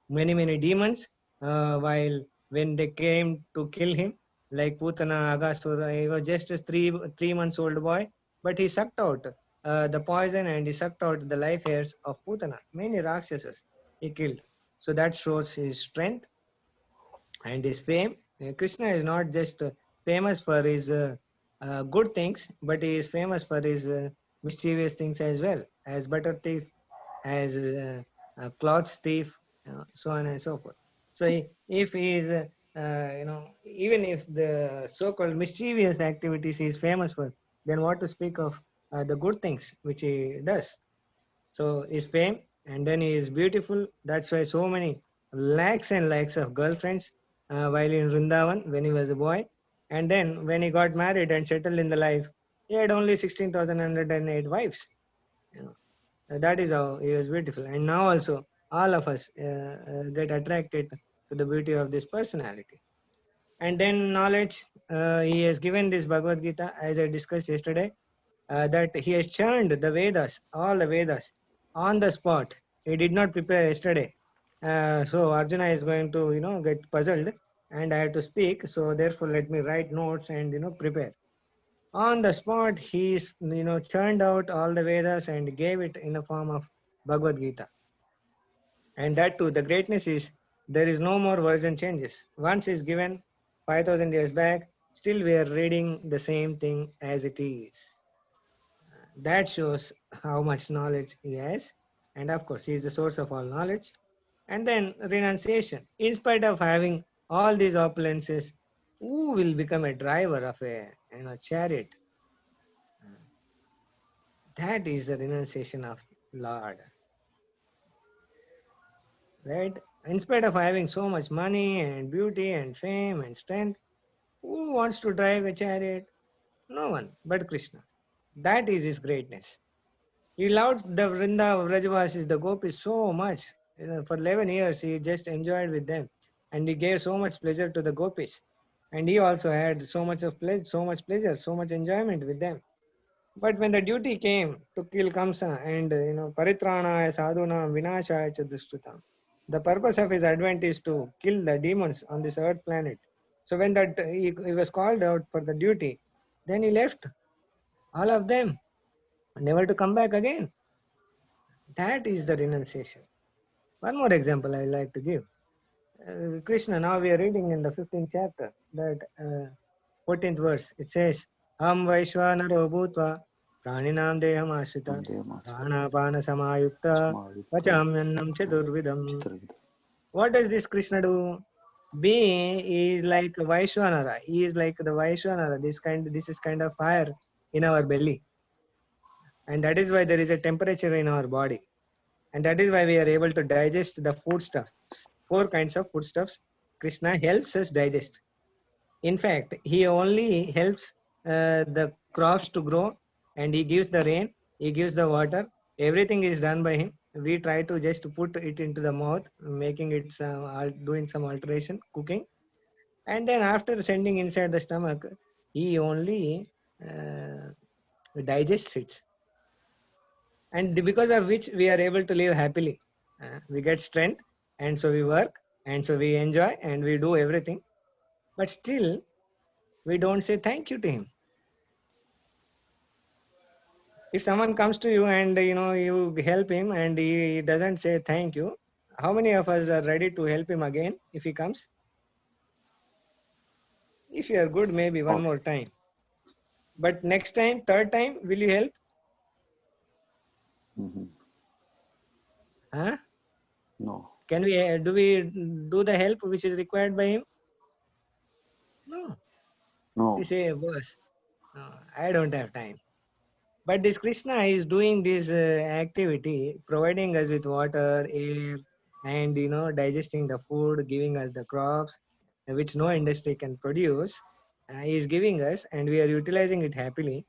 many demons while when they came to kill him, like Putana, Agasura, he was just a three months old boy, but he sucked out the poison and he sucked out the life hairs of Putana. Many Rakshasas he killed. So that shows his strength and his fame. Krishna is not just famous for his good things, but he is famous for his mischievous things as well, as butter thief, as clothes thief, so on and so forth. So if he is, even if the so-called mischievous activities he is famous for, then what to speak of the good things which he does? So his fame, and then he is beautiful. That's why so many lakhs and lakhs of girlfriends while in Vrindavan when he was a boy. And then when he got married and settled in the life, he had only 16,108 wives. You know, that is how he was beautiful. And now also all of us get attracted to the beauty of this personality. And then knowledge, he has given this Bhagavad Gita, as I discussed yesterday, that he has churned the Vedas, all the Vedas, on the spot. He did not prepare yesterday. So Arjuna is going to, get puzzled and I have to speak. So therefore, let me write notes and, prepare. On the spot, he, churned out all the Vedas and gave it in the form of Bhagavad Gita. And that too, the greatness is there is no more version changes. Once is given 5,000 years back, still we are reading the same thing as it is. That shows how much knowledge he has. And of course, he is the source of all knowledge. And then renunciation. In spite of having all these opulences, who will become a driver of a chariot? That is the renunciation of Lord. Right? In spite of having so much money and beauty and fame and strength, who wants to drive a chariot? No one but Krishna. That is his greatness. He loved the Vrajavasis, the gopis, so much. For 11 years, he just enjoyed with them. And he gave so much pleasure to the gopis. And he also had so much pleasure, so much enjoyment with them. But when the duty came to kill Kamsa and, Paritrana sadhuna vinashaya cha dushkritam, the purpose of his advent is to kill the demons on this earth planet. So when that he was called out for the duty, then he left all of them, never to come back again. That is the renunciation. One more example I like to give. Krishna, now we are reading in the 15th chapter, that 14th verse. It says, Ham Vaishwanaro Bhutva Praninam Deham Ashrita Pranapana Samayukta Vachamyannam Chadurvidam. What does this Krishna do? Being is like Vaishwanara. He is like the Vaishwanara. This is kind of fire in our belly. And that is why there is a temperature in our body. And that is why we are able to digest the foodstuffs. 4 kinds of foodstuffs Krishna helps us digest. In fact, he only helps the crops to grow, and he gives the rain, he gives the water. Everything is done by him. We try to just put it into the mouth, making it doing some alteration, cooking. And then after sending inside the stomach, he only digests it. And because of which we are able to live happily. We get strength, and so we work, and so we enjoy, and we do everything. But still, we don't say thank you to him. If someone comes to you and you help him and he doesn't say thank you, how many of us are ready to help him again if he comes? If you are good, maybe one more time. Okay. But next time, third time, will you help? No. Can we do we do the help which is required by him? Mm-hmm. If you are good, maybe one more time. But next time, third time, will you help? If you are good, maybe one more time. But next time, third time, will you help? Huh? No. Can do we do the help which is required by him? No. No. We say, boss, no, I don't have time. But this Krishna is doing this activity, providing us with water, air, and digesting the food, giving us the crops, which no industry can produce. He is giving us, and we are utilizing it happily.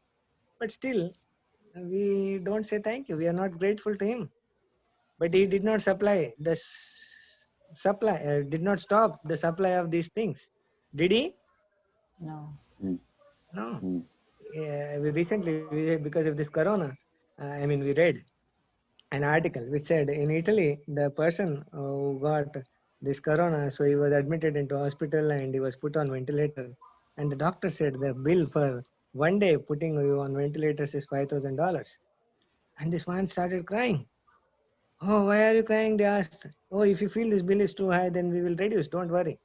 But still, we don't say thank you. We are not grateful to him. But he did not supply the supply, did not stop the supply of these things. Did he? No. Mm. No. Mm. We recently, because of this corona, we read an article which said in Italy, the person who got this corona, so he was admitted into hospital and he was put on ventilator. And the doctor said the bill for one day putting you on ventilators is $5,000. And this man started crying. Oh, why are you crying? They asked. Oh, if you feel this bill is too high, then we will reduce. Don't worry.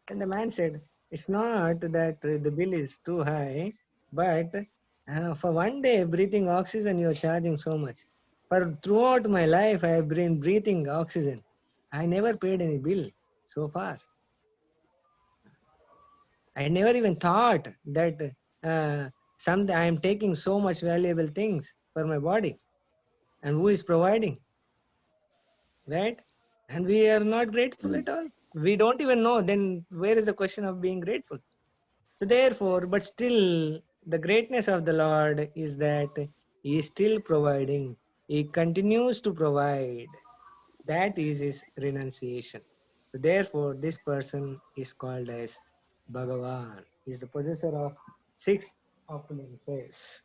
And the man said, it's not that the bill is too high, but for one day breathing oxygen, you are charging so much. For throughout my life, I have been breathing oxygen. I never paid any bill so far. I never even thought that I am taking so much valuable things for my body. And who is providing? Right? And we are not grateful at all. We don't even know. Then where is the question of being grateful? So therefore, but still, the greatness of the Lord is that He is still providing. He continues to provide. That is His renunciation. So therefore, this person is called as Bhagavan. He is the possessor of 6 opulences.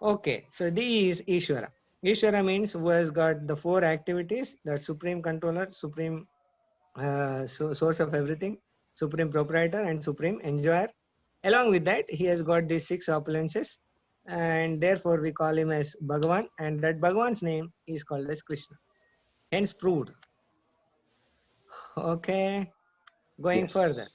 Okay, so this is Ishvara. Ishvara means who has got the 4 activities: the supreme controller, supreme source of everything, supreme proprietor, and supreme enjoyer. Along with that, he has got these 6 opulences, and therefore we call him as Bhagavan, and that Bhagavan's name is called as Krishna. Hence proved. Okay, going further.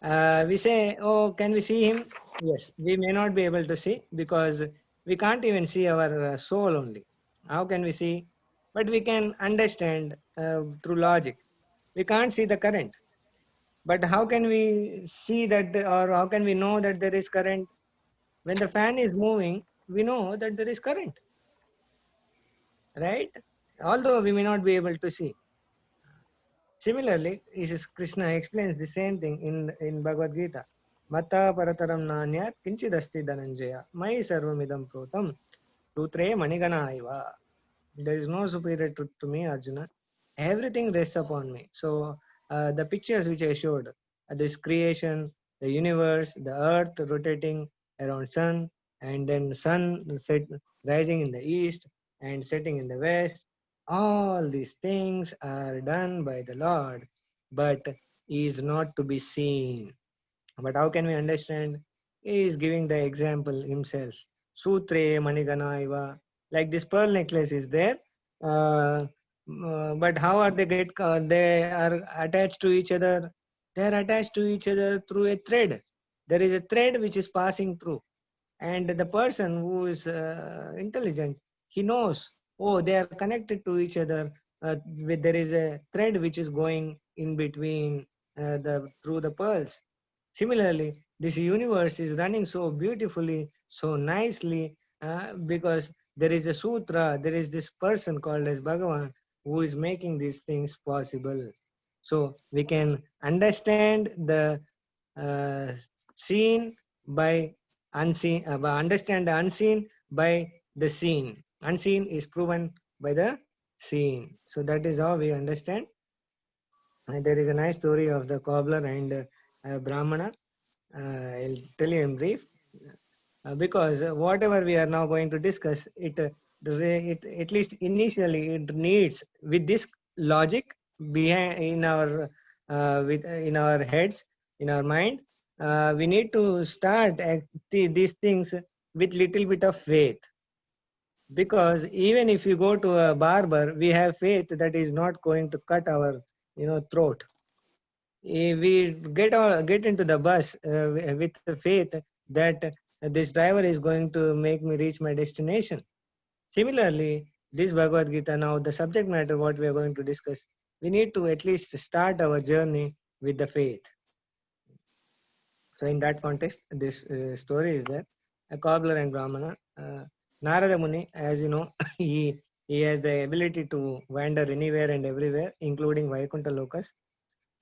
Yes. We say, oh, can we see him? Yes, we may not be able to see because we can't even see our soul only. How can we see? But we can understand through logic. We can't see the current. But how can we see that, or how can we know that there is current? When the fan is moving, we know that there is current, right? Although we may not be able to see. Similarly, Krishna explains the same thing in Bhagavad Gita. Mata parataram nanyat kinchidasti dhananjaya mai sarvamidam protam tutre manigana aiva. There is no superior truth to me, Arjuna. Everything rests upon me. So the pictures which I showed, this creation, the universe, the earth rotating around sun, and then sun rising in the east and setting in the west, all these things are done by the Lord, but is not to be seen. But how can we understand? He is giving the example himself. Sutre manigana iva. Like this pearl necklace is there, but how are they are attached to each other? They are attached to each other through a thread. There is a thread which is passing through, and the person who is intelligent, he knows, oh, they are connected to each other. There is a thread which is going in between the through the pearls. Similarly, this universe is running so beautifully, so nicely, because there is a sutra, there is this person called as Bhagavan who is making these things possible. So we can understand the uh, seen by unseen, understand the unseen by the seen. Unseen is proven by the seen. So that is how we understand. And there is a nice story of the cobbler and Brahmana. I'll tell you in brief, because whatever we are now going to discuss, it at least initially it needs with this logic behind in our heads, in our mind. We need to start these things with little bit of faith, because even if you go to a barber, we have faith that is not going to cut our throat. We get into the bus with the faith that this driver is going to make me reach my destination. Similarly, this Bhagavad Gita, now the subject matter what we are going to discuss, we need to at least start our journey with the faith. So in that context, this story is there. A cobbler and Brahmana. Narada Muni, as you know, he has the ability to wander anywhere and everywhere, including Vaikuntha Lokas.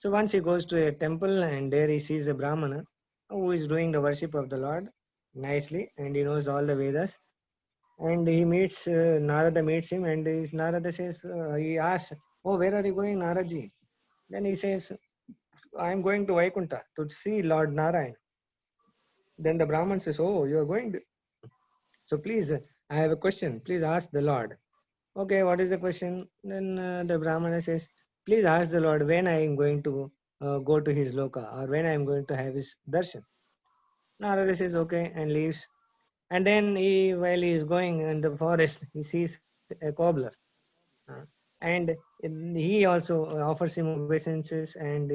So once he goes to a temple and there he sees a Brahmana who is doing the worship of the Lord nicely, and he knows all the Vedas. And he meets Narada meets him, and Narada says, he asks, "Oh, where are you going, Naraji?" Then he says, "I am going to Vaikuntha to see Lord Narayan." Then the Brahman says, "Oh, you are going to... So please, I have a question. Please ask the Lord." Okay, what is the question? Then the Brahmana says, "Please ask the Lord when I am going to go to his loka, or when I am going to have his darshan." Narada says, "Okay," and leaves. And then while he is going in the forest, he sees a cobbler. And he also offers him obeisances, and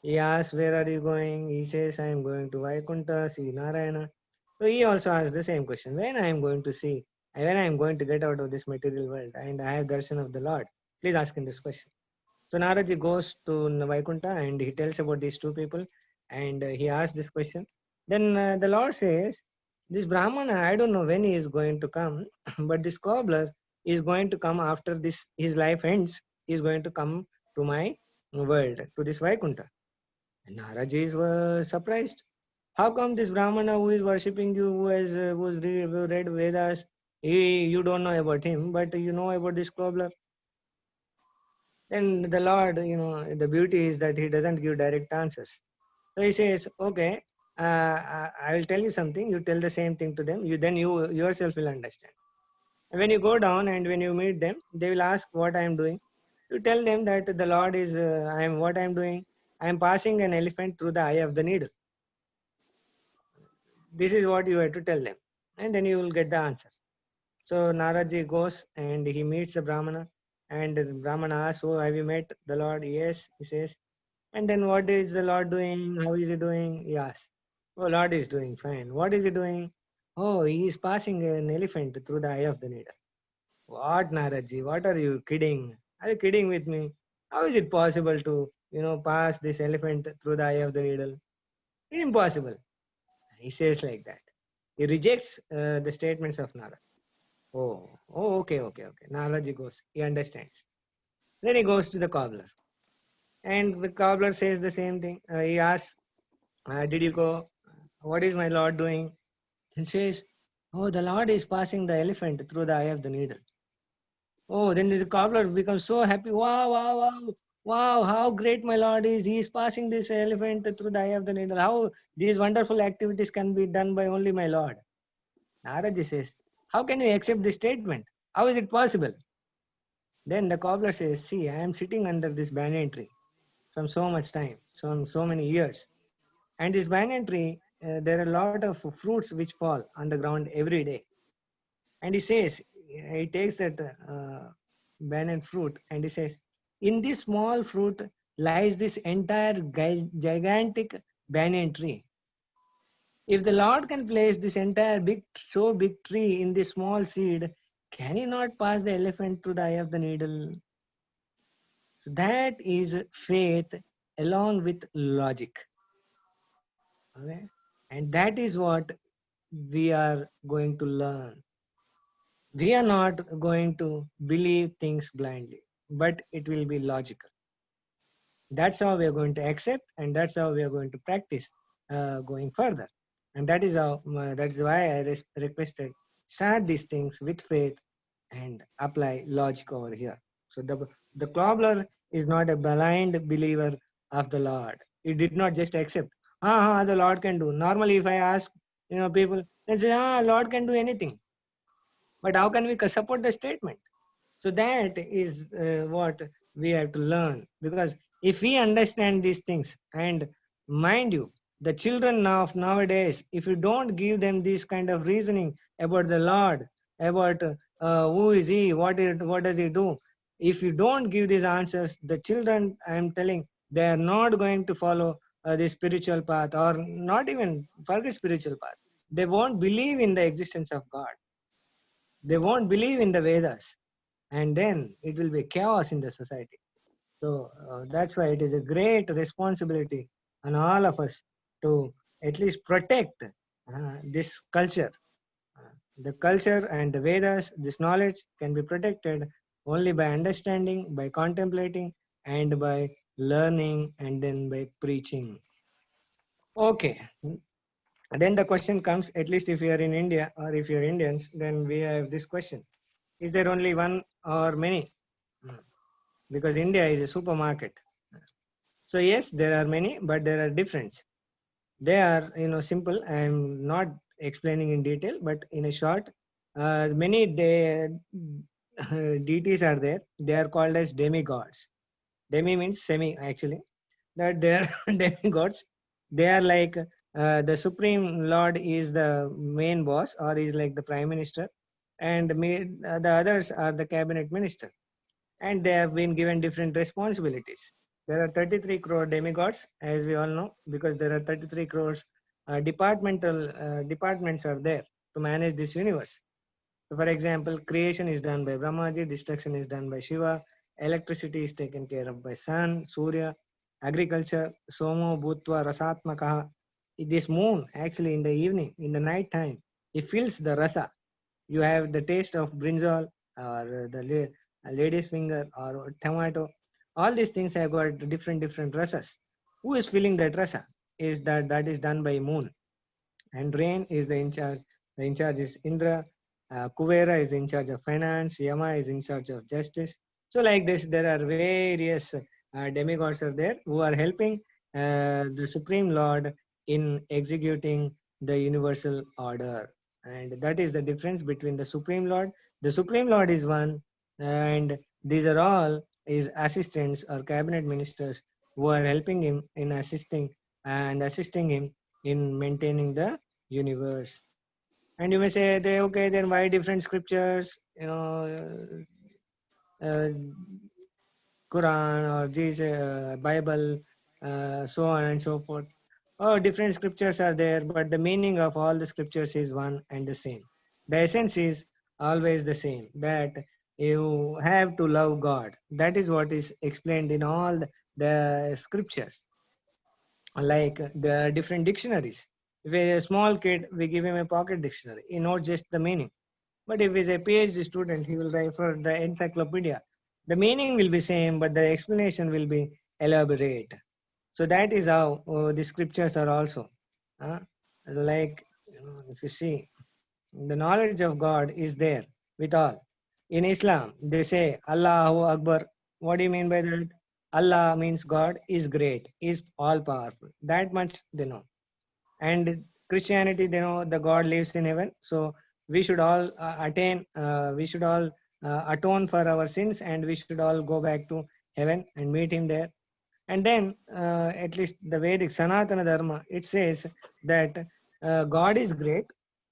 he asks, "Where are you going?" He says, "I am going to Vaikuntha, see Narayana." So he also asks the same question, when I am going to see, when I am going to get out of this material world and I have darshan of the Lord, please ask him this question. So Naraji goes to Vaikuntha and he tells about these two people, and he asks this question. Then the Lord says, "This Brahmana, I don't know when he is going to come, but this cobbler is going to come after this his life ends. He is going to come to my world, to this Vaikuntha." And Naraji is surprised. How come this Brahmana who is worshipping you, who read Vedas, you don't know about him, but you know about this cobbler? Then the Lord, the beauty is that he doesn't give direct answers. So he says, "Okay, I will tell you something. You tell the same thing to them. You yourself will understand. And when you go down and when you meet them, they will ask what I am doing. You tell them that the Lord is, what I am doing. I am passing an elephant through the eye of the needle. This is what you have to tell them, and then you will get the answer." So Naraji goes and he meets the Brahmana, and the Brahmana asks, "Oh, have you met the Lord?" "Yes," he says. "And then what is the Lord doing? How is he doing?" He asks. "Oh, Lord is doing fine." "What is he doing?" "Oh, he is passing an elephant through the eye of the needle." "What, Naraji? What are you kidding? Are you kidding with me? How is it possible to, pass this elephant through the eye of the needle? Impossible." He says like that. He rejects the statements of Narada. Oh, okay. Naraji goes. He understands. Then he goes to the cobbler. And the cobbler says the same thing. He asks, "Did you go? What is my Lord doing?" He says, "Oh, the Lord is passing the elephant through the eye of the needle." Oh, then the cobbler becomes so happy. Wow, how great my Lord is. He is passing this elephant through the eye of the needle. How these wonderful activities can be done by only my Lord. Naraji says, "How can you accept this statement? How is it possible?" Then the cobbler says, "See, I am sitting under this banyan tree from so much time, so many years. And this banyan tree, there are a lot of fruits which fall on the ground every day." And he says, he takes that banyan fruit and he says, "In this small fruit lies this entire gigantic banyan tree. If the Lord can place this entire so big tree in this small seed, can he not pass the elephant through the eye of the needle?" So that is faith along with logic. Okay? And that is what we are going to learn. We are not going to believe things blindly, but it will be logical. That's how we are going to accept, and that's how we are going to practice going further. And that is how that is why I requested, start these things with faith and apply logic over here. So the cobbler is not a blind believer of the Lord. He did not just accept, the Lord can do. Normally, if I ask people, they say, Lord can do anything. But how can we support the statement? So that is what we have to learn, because if we understand these things, and mind you, the children of nowadays, if you don't give them this kind of reasoning about the Lord, about who is he, what does he do, if you don't give these answers, the children, I am telling, they are not going to follow the spiritual path, or not even forget spiritual path. They won't believe in the existence of God. They won't believe in the Vedas, and then it will be chaos in the society. So that's why it is a great responsibility on all of us to at least protect this culture. The culture and the Vedas, this knowledge can be protected only by understanding, by contemplating, and by learning, and then by preaching. Okay. Then the question comes, at least if you are in India or if you're Indians, then we have this question. Is there only one or many? Because India is a supermarket. So yes, there are many, but there are different. They are, simple. I am not explaining in detail, but in a short, many deities are there. They are called as demigods. Demi means semi, actually. That they are demigods. They are like the Supreme Lord is the main boss, or is like the Prime Minister, and the others are the cabinet minister, and they have been given different responsibilities. There are 33 crore demigods, as we all know, because there are 33 crores departments are there to manage this universe. So, for example, creation is done by Brahmaji, destruction is done by Shiva, electricity is taken care of by Sun, Surya, agriculture, Somo, Bhutva, Rasatmakaha. This moon, actually, in the evening, in the night time, it fills the rasa. You have the taste of brinjal, or the lady's finger, or tomato. All these things have got different rasas. Who is filling that rasa? Is that is done by moon. And rain is the in charge. The in charge is Indra. Kuvera is in charge of finance. Yama is in charge of justice. So like this, there are various demigods are there who are helping the Supreme Lord in executing the universal order. And that is the difference between the Supreme Lord. The Supreme Lord is one, and these are all his assistants or cabinet ministers who are helping him in assisting him in maintaining the universe. And you may say, okay, then why different scriptures? Uh, Quran or Jesus, Bible, so on and so forth. Oh, different scriptures are there, but the meaning of all the scriptures is one and the same. The essence is always the same, that you have to love God. That is what is explained in all the scriptures. Like the different dictionaries. If a small kid, we give him a pocket dictionary, he knows just the meaning. But if he's a PhD student, he will refer the encyclopedia. The meaning will be same, but the explanation will be elaborate. So that is how the scriptures are also. Like, if you see, the knowledge of God is there with all. In Islam, they say Allahu Akbar. What do you mean by that? Allah means God is great, is all powerful. That much they know. And Christianity, they know the God lives in heaven. So we should all atone for our sins, and we should all go back to heaven and meet him there. And then, at least the Vedic Sanatana Dharma, it says that God is great,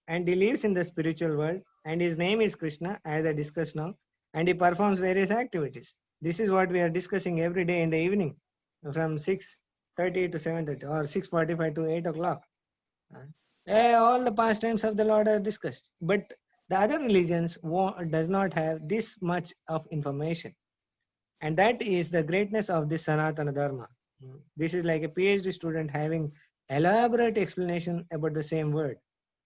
and he lives in the spiritual world, and his name is Krishna, as I discussed now, and he performs various activities. This is what we are discussing every day in the evening, from 6:30 to 7:30, or 6:45 to 8 o'clock. All the pastimes of the Lord are discussed, but the other religions does not have this much of information. And that is the greatness of this Sanatana Dharma. This is like a PhD student having elaborate explanation about the same word.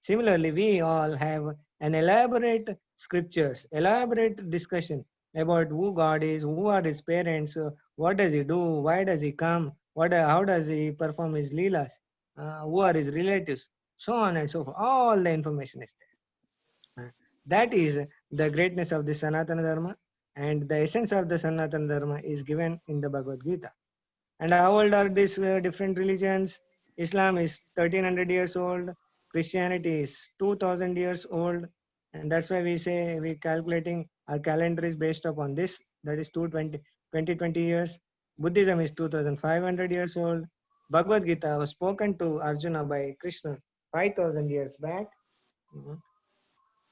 Similarly, we all have an elaborate scriptures, elaborate discussion about who God is, who are his parents, what does he do, why does he come, how does he perform his leelas, who are his relatives, so on and so forth. All the information is there. That is the greatness of the Sanatana Dharma, and the essence of the Sanatana Dharma is given in the Bhagavad Gita. And how old are these different religions? Islam is 1300 years old, Christianity is 2000 years old, and that's why we say we calculating our calendar is based upon this, that is 2020 years. Buddhism is 2500 years old. Bhagavad Gita was spoken to Arjuna by Krishna 5000 years back.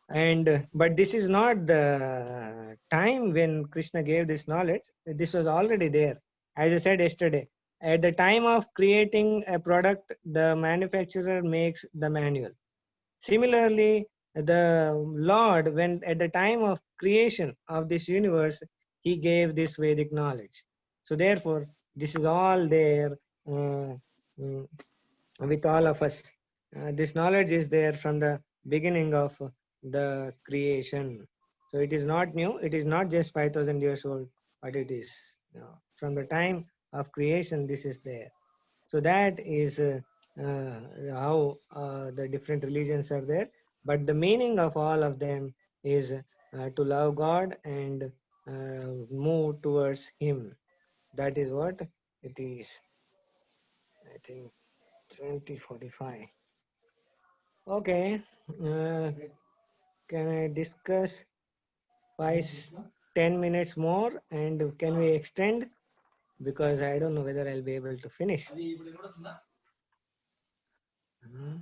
And but this is not the time when Krishna gave this knowledge. This was already there. As I said yesterday, at the time of creating a product, the manufacturer makes the manual. Similarly, the Lord, when at the time of creation of this universe, he gave this Vedic knowledge. So therefore, this is all there. with all of us. This knowledge is there from the beginning of the creation. So it is not new. It is not just 5,000 years old, but it is from the time of creation. This is there. So that is how the different religions are there. But the meaning of all of them is to love God and move towards Him. That is what it is. I think 2045. Okay. Can I discuss 10 minutes more, and can we extend? Because I don't know whether I'll be able to finish. Mhm.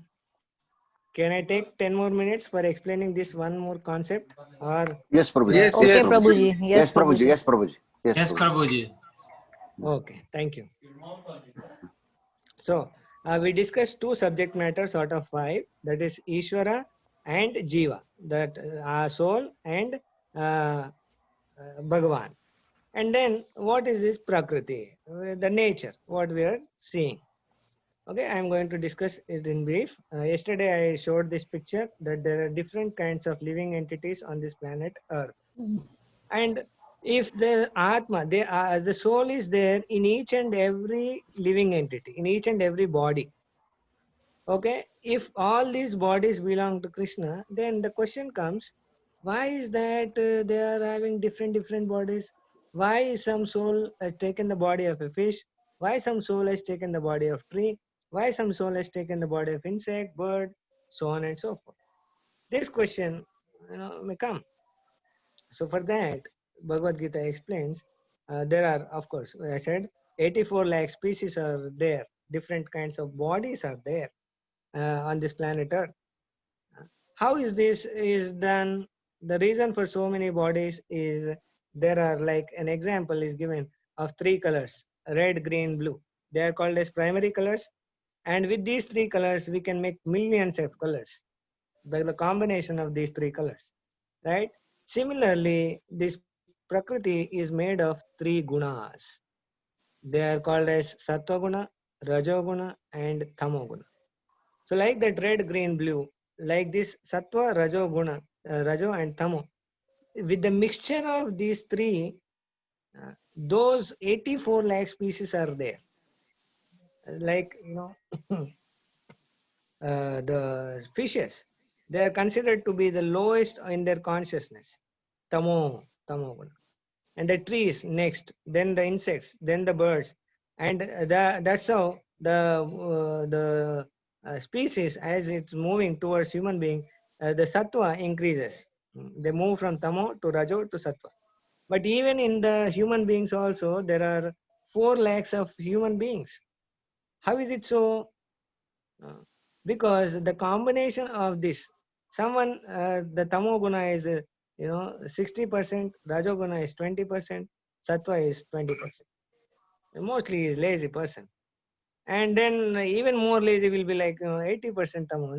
Can I take 10 more minutes for explaining this one more concept? Or Yes, Prabhuji. Yes, Okay, Yes, yes. Prabhuji. Prabhuji. Yes, Yes, Prabhuji. Prabhuji. Yes, Prabhuji. Yes, Yes, Prabhuji. Prabhuji. okay, thank you. So we discussed two subject matters out of 5, that is Ishvara and Jiva, that our soul and Bhagavan. And then what is this Prakriti, the nature, what we are seeing. Okay, I am going to discuss it in brief. Yesterday I showed this picture that there are different kinds of living entities on this planet Earth. And if the Atma, the soul is there in each and every living entity, in each and every body. Okay, if all these bodies belong to Krishna, then the question comes, why is that they are having different bodies? Why some soul has taken the body of a fish? Why some soul has taken the body of tree? Why some soul has taken the body of insect, bird, so on and so forth? This question may come. So for that, Bhagavad Gita explains, there are, of course, I said, 84 lakh species are there. Different kinds of bodies are there on this planet Earth. How is this is done? The reason for so many bodies is there are, like an example is given of 3 colors, red, green, blue. They are called as primary colors. And with these 3 colors, we can make millions of colors by the combination of these 3 colors, right? Similarly, this Prakriti is made of 3 gunas. They are called as Sattva guna, Rajo guna, and Tamo guna. So like that red, green, blue, like this Sattva, Rajo guna, Rajo and Tamo, with the mixture of these 3, those 84 lakh species are there. Like, the fishes, they are considered to be the lowest in their consciousness, Tamo guna. And the trees next, then the insects, then the birds, and that's how the species, as it's moving towards human being, the sattva increases. They move from tamo to rajo to sattva. But even in the human beings also, there are 4 lakhs of human beings. How is it so? Because the combination of this, someone, the tamo guna is 60%, rajo guna is 20%, sattva is 20%. Mostly is lazy person, and then even more lazy will be like 80% tamo.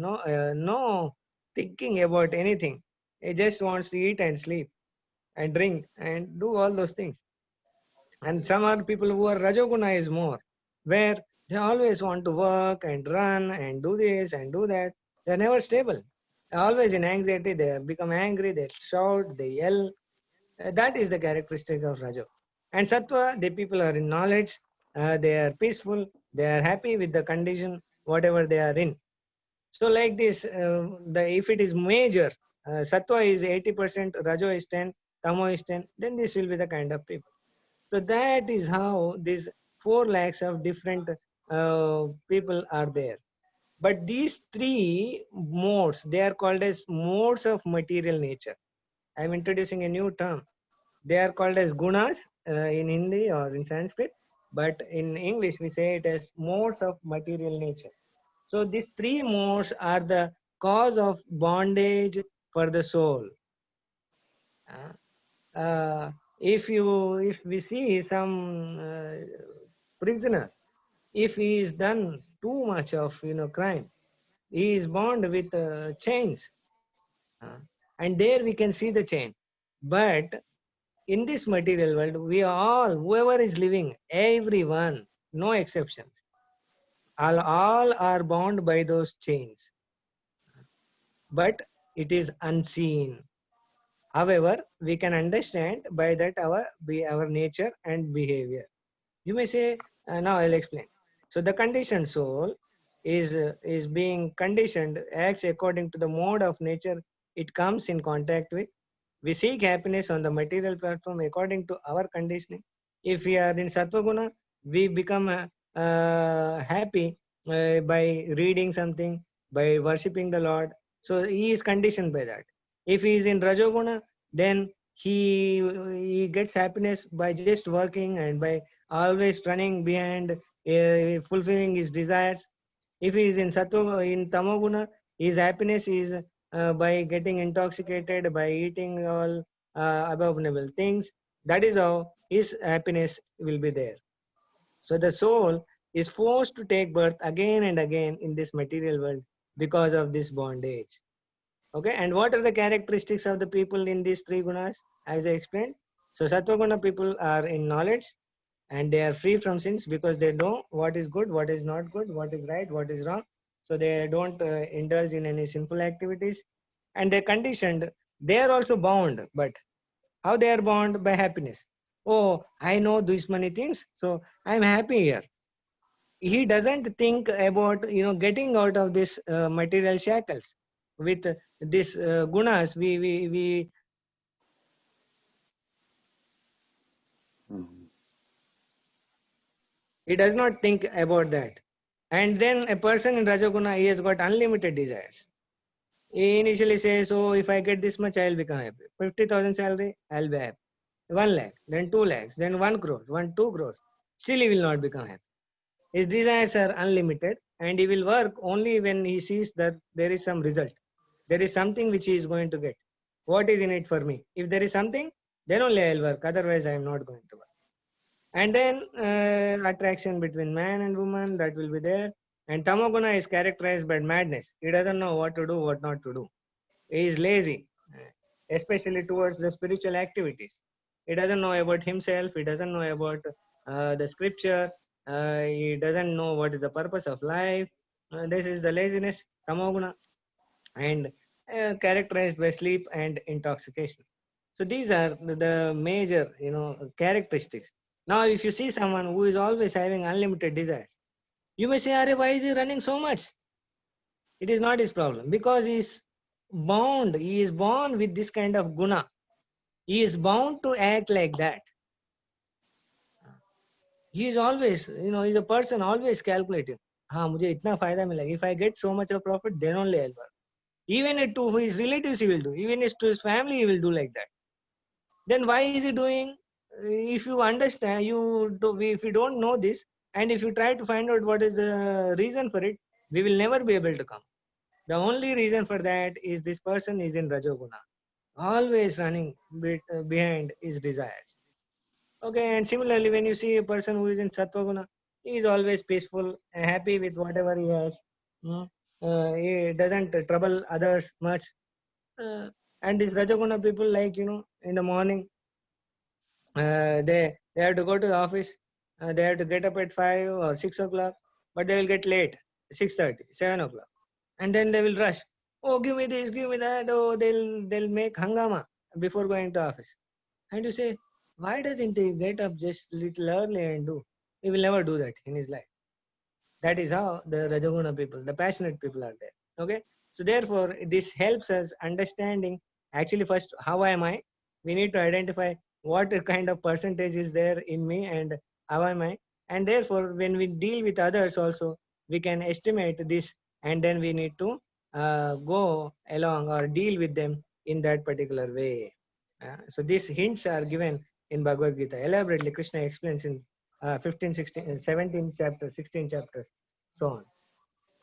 No thinking about anything. He just wants to eat and sleep and drink and do all those things. And some are people who are rajoguna is more, where they always want to work and run and do this and do that. They're never stable. They're always in anxiety. They become angry. They shout. They yell. That is the characteristic of rajo. And sattva, the people are in knowledge. They are peaceful. They are happy with the condition, whatever they are in. So like this, if it is major, sattva is 80%, rajo is 10, tamo is 10, then this will be the kind of people. So that is how these 4 lakhs of different people are there. But these 3 modes, they are called as modes of material nature. I am introducing a new term. They are called as gunas in Hindi or in Sanskrit, but in English we say it as modes of material nature. So these 3 modes are the cause of bondage for the soul. If we see some prisoner, if he is done too much of crime, he is bound with chains, and there we can see the chain. But in this material world, we all, whoever is living, everyone, no exceptions, All are bound by those chains, but it is unseen. However, we can understand by that our nature and behavior. You may say, now I'll explain. So the conditioned soul is being conditioned, acts according to the mode of nature it comes in contact with. We seek happiness on the material platform according to our conditioning. If we are in Sattva Guna, we become happy by reading something, by worshipping the Lord. So he is conditioned by that. If he is in Rajoguna, then he gets happiness by just working and by always running behind, fulfilling his desires. If he is in Tamoguna, his happiness is by getting intoxicated, by eating all abominable things. That is how his happiness will be there. So the soul is forced to take birth again and again in this material world because of this bondage. Okay, and what are the characteristics of the people in these three gunas, as I explained? So Sattva Guna people are in knowledge, and they are free from sins because they know what is good, what is not good, what is right, what is wrong. So they don't indulge in any sinful activities, and they're conditioned. They are also bound, but how they are bound? By happiness. Oh, I know these many things, so I'm happy here. He doesn't think about getting out of this material shackles. With this gunas, we he does not think about that. And then a person in Rajoguna, he has got unlimited desires. He initially says, oh, if I get this much, I'll become happy. 50,000 salary, I'll be happy. 1 lakh, then 2 lakhs, then 1 crore, 2 crores. Still he will not become happy. His desires are unlimited, and he will work only when he sees that there is some result. There is something which he is going to get. What is in it for me? If there is something, then only I'll work. Otherwise, I am not going to work. And then attraction between man and woman, that will be there. And Tamoguna is characterized by madness. He doesn't know what to do, what not to do. He is lazy, especially towards the spiritual activities. He doesn't know about himself. He doesn't know about the scripture. He doesn't know what is the purpose of life. This is the laziness, Tamoguna, and characterized by sleep and intoxication. So these are the major, characteristics. Now, if you see someone who is always having unlimited desires, you may say, "Arey, why is he running so much?" It is not his problem because he is bound. He is born with this kind of guna. He is bound to act like that. He is always, he's a person always calculating. हाँ मुझे इतना फायदा मिलेगा. If I get so much of profit, then only I'll work. Even to his relatives he will do. Even to his family he will do like that. Then why is he doing? If you understand, if you don't know this, and if you try to find out what is the reason for it, we will never be able to come. The only reason for that is this person is in Rajoguna, always running behind his desires. Okay, and similarly, when you see a person who is in Sattva-guna, he is always peaceful and happy with whatever he has. He doesn't trouble others much. And these Rajoguna people, like, in the morning, they have to go to the office. They have to get up at 5 or 6 o'clock, but they will get late, 6:30, 7 o'clock. And then they will rush. Oh, give me this, give me that. Oh, they'll make hangama before going to office. And you say, why doesn't he get up just little early and do? He will never do that in his life. That is how the Rajoguna people, the passionate people are there. Okay. So therefore, this helps us understanding actually first, how am I? We need to identify what kind of percentage is there in me and how am I? And therefore, when we deal with others also, we can estimate this, and then we need to go along or deal with them in that particular way. So these hints are given in Bhagavad Gita. Elaborately, Krishna explains in 15, 16, 17 chapters, 16 chapters, so on.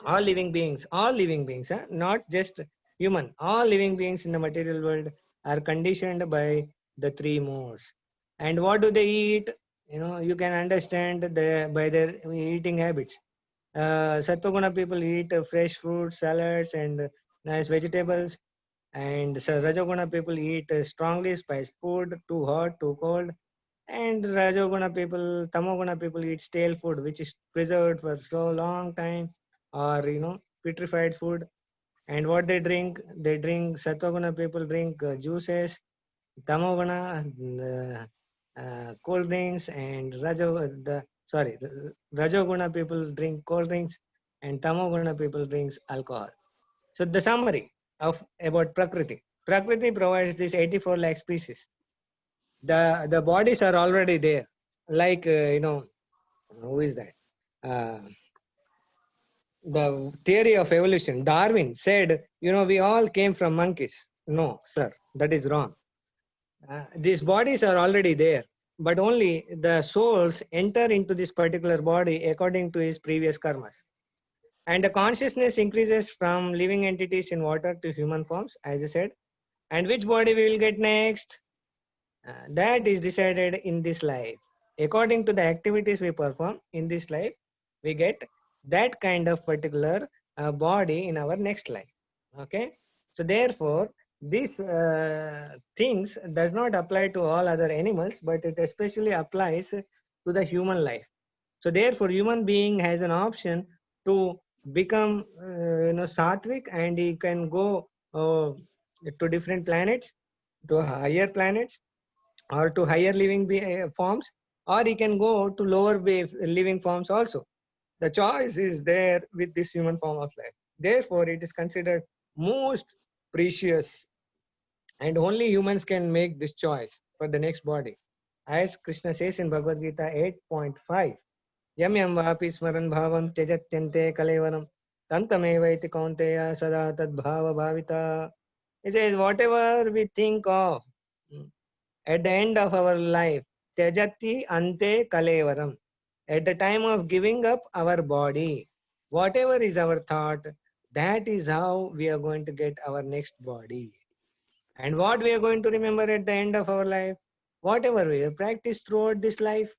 All living beings, not just human, all living beings in the material world are conditioned by the three modes. And what do they eat? You can understand by their eating habits. Sattva-guna people eat fresh fruits, salads, and nice vegetables. And so Rajoguna people eat strongly spiced food, too hot, too cold. And Rajoguna people, Tamoguna people eat stale food which is preserved for so long time, or petrified food. And what they drink Sattva people drink juices, Tamoguna cold drinks, and Rajoguna people drink cold drinks, and Tamoguna people drinks alcohol. So the summary of about Prakriti. Prakriti provides these 84 lakh species. The bodies are already there. Like who is that? The theory of evolution. Darwin said, we all came from monkeys. No, sir, that is wrong. These bodies are already there, but only the souls enter into this particular body according to his previous karmas. And the consciousness increases from living entities in water to human forms, as I said. And which body we will get next? That is decided in this life. According to the activities we perform in this life, we get that kind of particular body in our next life. Okay. So therefore, these things does not apply to all other animals, but it especially applies to the human life. So therefore, human being has an option to become sattvic, and he can go to different planets, to higher planets, or to higher living forms, or he can go to lower living forms also. The choice is there with this human form of life. Therefore, it is considered most precious, and only humans can make this choice for the next body. As Krishna says in Bhagavad Gita 8.5, Yam yam vapi smaran bhavam tyajatyante kalevaram tantamevaiti kaunteya sada tad bhava bhavita. It says, whatever we think of at the end of our life, tyajati ante kalevaram, at the time of giving up our body, whatever is our thought, that is how we are going to get our next body. And what we are going to remember at the end of our life, whatever we have practiced throughout this life,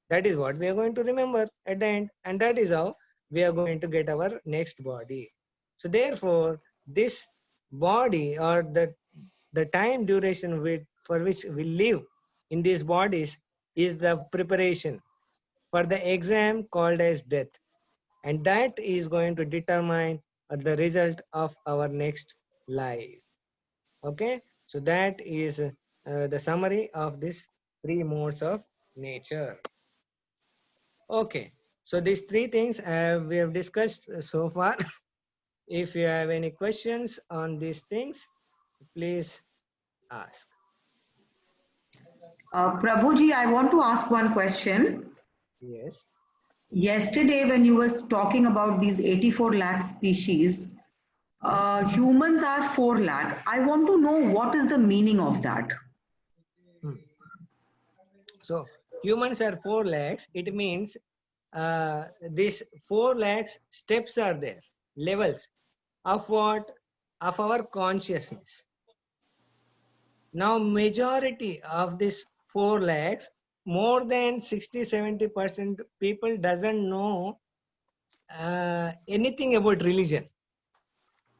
that is what we are going to remember at the end, and that is how we are going to get our next body. So therefore, this body, or the time duration for which we live in these bodies, is the preparation for the exam called as death, and that is going to determine the result of our next life. Okay, so that is the summary of these three modes of nature. Okay, so these three things we have discussed so far. If you have any questions on these things, please ask. Prabhuji, I want to ask one question. Yes. Yesterday, when you were talking about these 84 lakh species, humans are 4 lakh. I want to know what is the meaning of that. So humans are 4 lakhs. It means these 4 lakhs steps are there, levels of what? Of our consciousness. Now majority of this 4 lakhs, more than 60-70% people doesn't know anything about religion.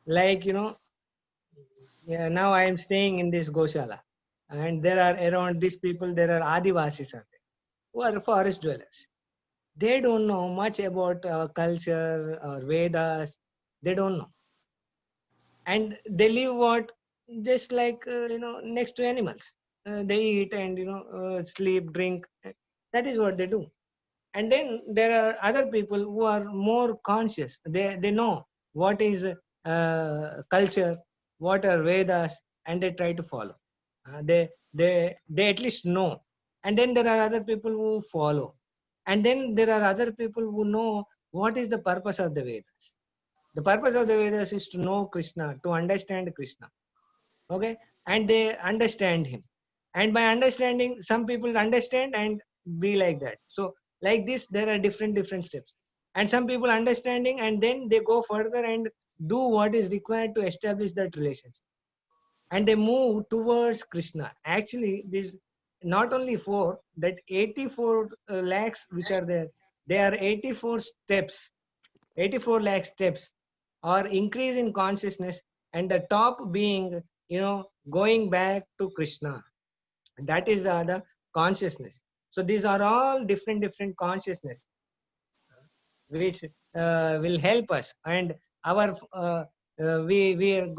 Like, yeah, now I am staying in this Goshala, and there are around these people, there are Adivasis are there, who are forest dwellers. They don't know much about culture or Vedas. They don't know. And they live what? Just like, next to animals. They eat and, sleep, drink. That is what they do. And then there are other people who are more conscious. They know what is culture, what are Vedas, and they try to follow. They at least know. And then there are other people who follow. And then there are other people who know what is the purpose of the Vedas. The purpose of the Vedas is to know Krishna, to understand Krishna. Okay? And they understand him. And by understanding, some people understand and be like that. So like this, there are different steps. And some people understanding, and then they go further and do what is required to establish that relationship. And they move towards Krishna. Actually, this not only 4, that 84 lakhs which are there, they are 84 steps, 84 lakh steps, or increase in consciousness, and the top being, going back to Krishna. That is the consciousness. So these are all different consciousness which will help us, and our we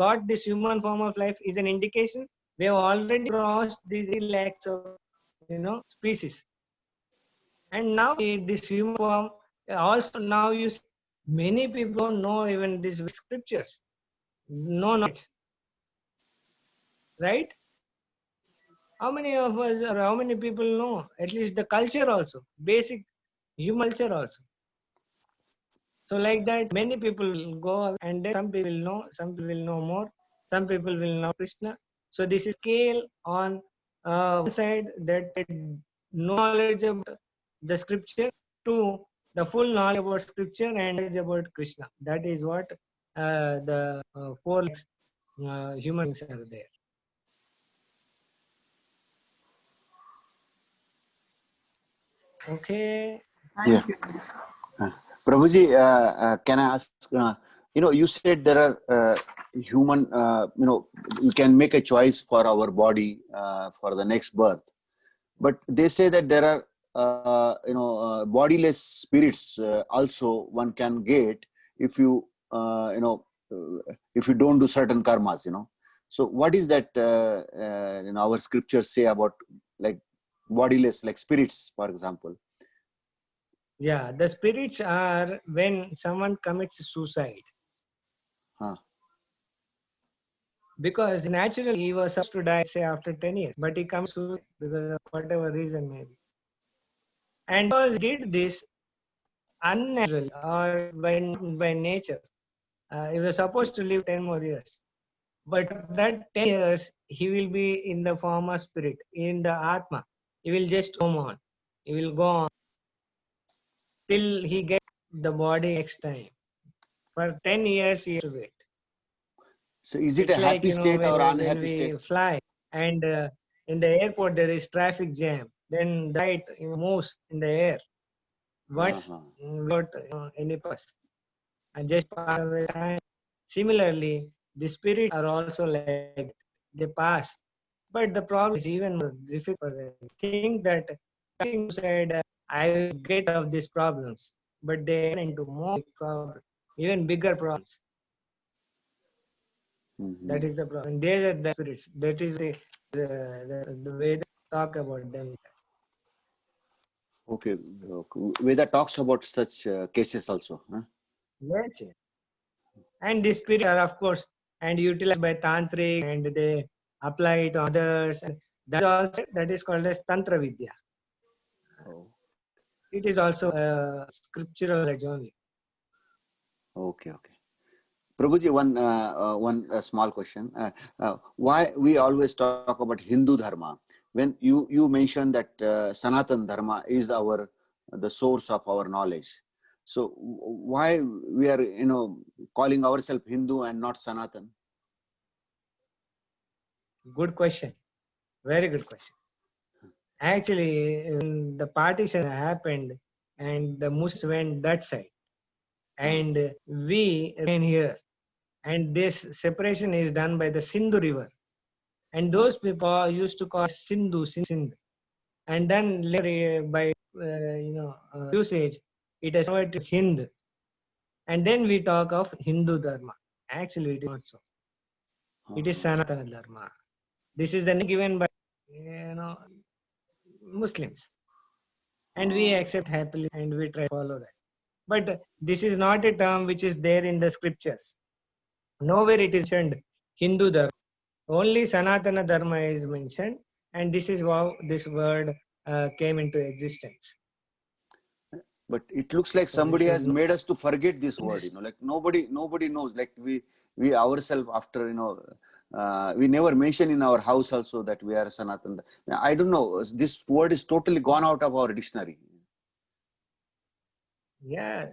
got this human form of life is an indication we have already crossed these 3 lakhs of species, and now this human form also now you see, many people don't know even these scriptures, no knowledge, right? How many of us or how many people know at least the culture also, basic human culture also? So like that, many people will go, and then some people know, some people will know more, some people will know Krishna. So this is scale on one side that knowledge about the scripture to the full knowledge about scripture and knowledge about Krishna. That is what the 4 lakhs human beings are there. Okay. Yeah. Thank you. Prabhuji, can I ask, you said there are human, you can make a choice for our body for the next birth. But they say that there are, bodiless spirits also one can get if you, if you don't do certain karmas, So what is that, our scriptures say about like bodiless, like spirits, for example? Yeah, the spirits are when someone commits suicide. Huh. Because naturally he was supposed to die, say, after 10 years, but he comes suicide because of whatever reason maybe. And because he did this unnaturally or by nature, he was supposed to live 10 more years. But that 10 years, he will be in the form of spirit, in the Atma. He will just go on. He will go on till he gets the body next time. For 10 years, he has to wait. So is it a It's like, happy state or when unhappy we state? fly and in the airport there is traffic jam. Then the flight moves in the air. Once Uh-huh. without any purpose and just pass away time. Similarly, the spirits are also like that. They pass. But the problem is even more difficult for them. They think that committing suicide, I will get out of these problems. But they run into more problems, even bigger problems. Mm-hmm. That is the problem. They are the spirits. That is the way they talk about them. Okay. Veda talks about such cases also. Huh? Yes. And the spirits are, of course, and utilized by tantric, and they apply it on others. And that is called as tantra vidya. Oh. It is also scriptural knowledge only. Okay. Prabhuji, one small question. Why we always talk about Hindu Dharma when you mentioned that Sanatan Dharma is the source of our knowledge. So why we are calling ourselves Hindu and not Sanatan? Good question. Very good question. Actually, when the partition happened and the Muslims went that side, and we remain here, and this separation is done by the Sindhu river, and those people used to call Sindhu, and then later by usage it has converted to Hind, and then we talk of Hindu Dharma. Actually, it is not so. It is Sanatana Dharma. This is the name given by Muslims, and we accept happily and we try to follow that. But this is not a term which is there in the scriptures. Nowhere it is mentioned Hindu Dharma. Only Sanatana Dharma is mentioned, and this is how this word came into existence. But it looks like So we somebody should has know made us to forget this word. this. Like nobody knows. Like we ourselves after we never mention in our house also that we are Sanatan. I don't know. This word is totally gone out of our dictionary. Yeah,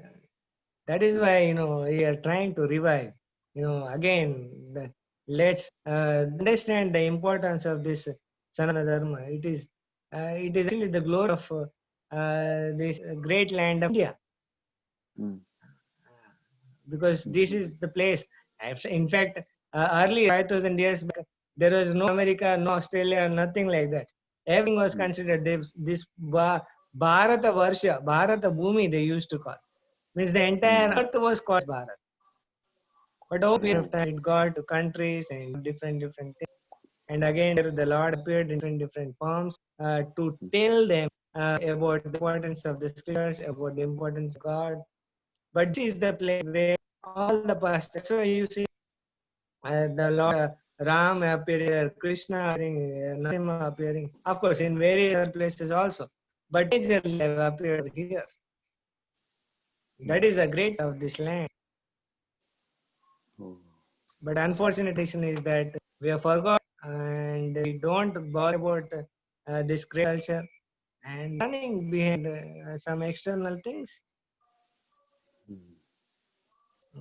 that is why we are trying to revive. Again, let's understand the importance of this Sanatana Dharma. It is actually the glory of this great land of India, Mm. because this is the place. In fact, early 5,000 years back, there was no America, no Australia, nothing like that. Everything was considered. This Bharata Varsha, Bharata Bhumi, they used to call. Means the entire earth was called Bharat. But over a period of time, it got to countries and different things. And again, the Lord appeared in different forms to tell them about the importance of the scriptures, about the importance of God. But this is the place where all the past. That's why you see the Lord Ram appearing, Krishna appearing, Narasimha appearing. Of course, in various other places also. But majorly have appeared here. That is the great of this land. But unfortunate thing is that we have forgot and we don't bother about this great culture and running behind some external things.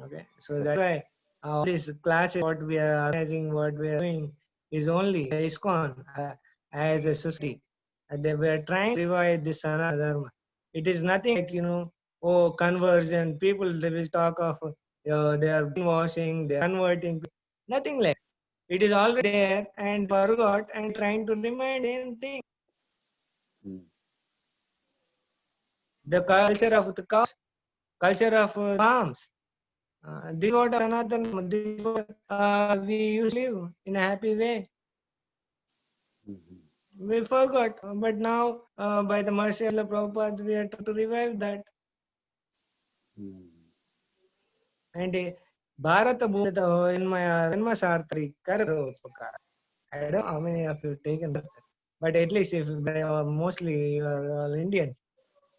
Okay, so that's why all these classes, what we are organizing, what we are doing, is only ISKCON as a society. They were trying to revive this Sanatana Dharma. It is nothing like, oh, conversion. People they will talk of they are washing, they are converting. Nothing like it is always there and forgot and trying to remind same thing. The culture of the cows, culture of farms. This is what Sanatana, this is what we used to live in a happy way. We forgot, but now by the mercy of the Prabhupada, we are to revive that. And Bharata Bhumita in my Janma Sartri Karupakara. I don't know how many of you taken that, but at least if they are mostly you are all Indians.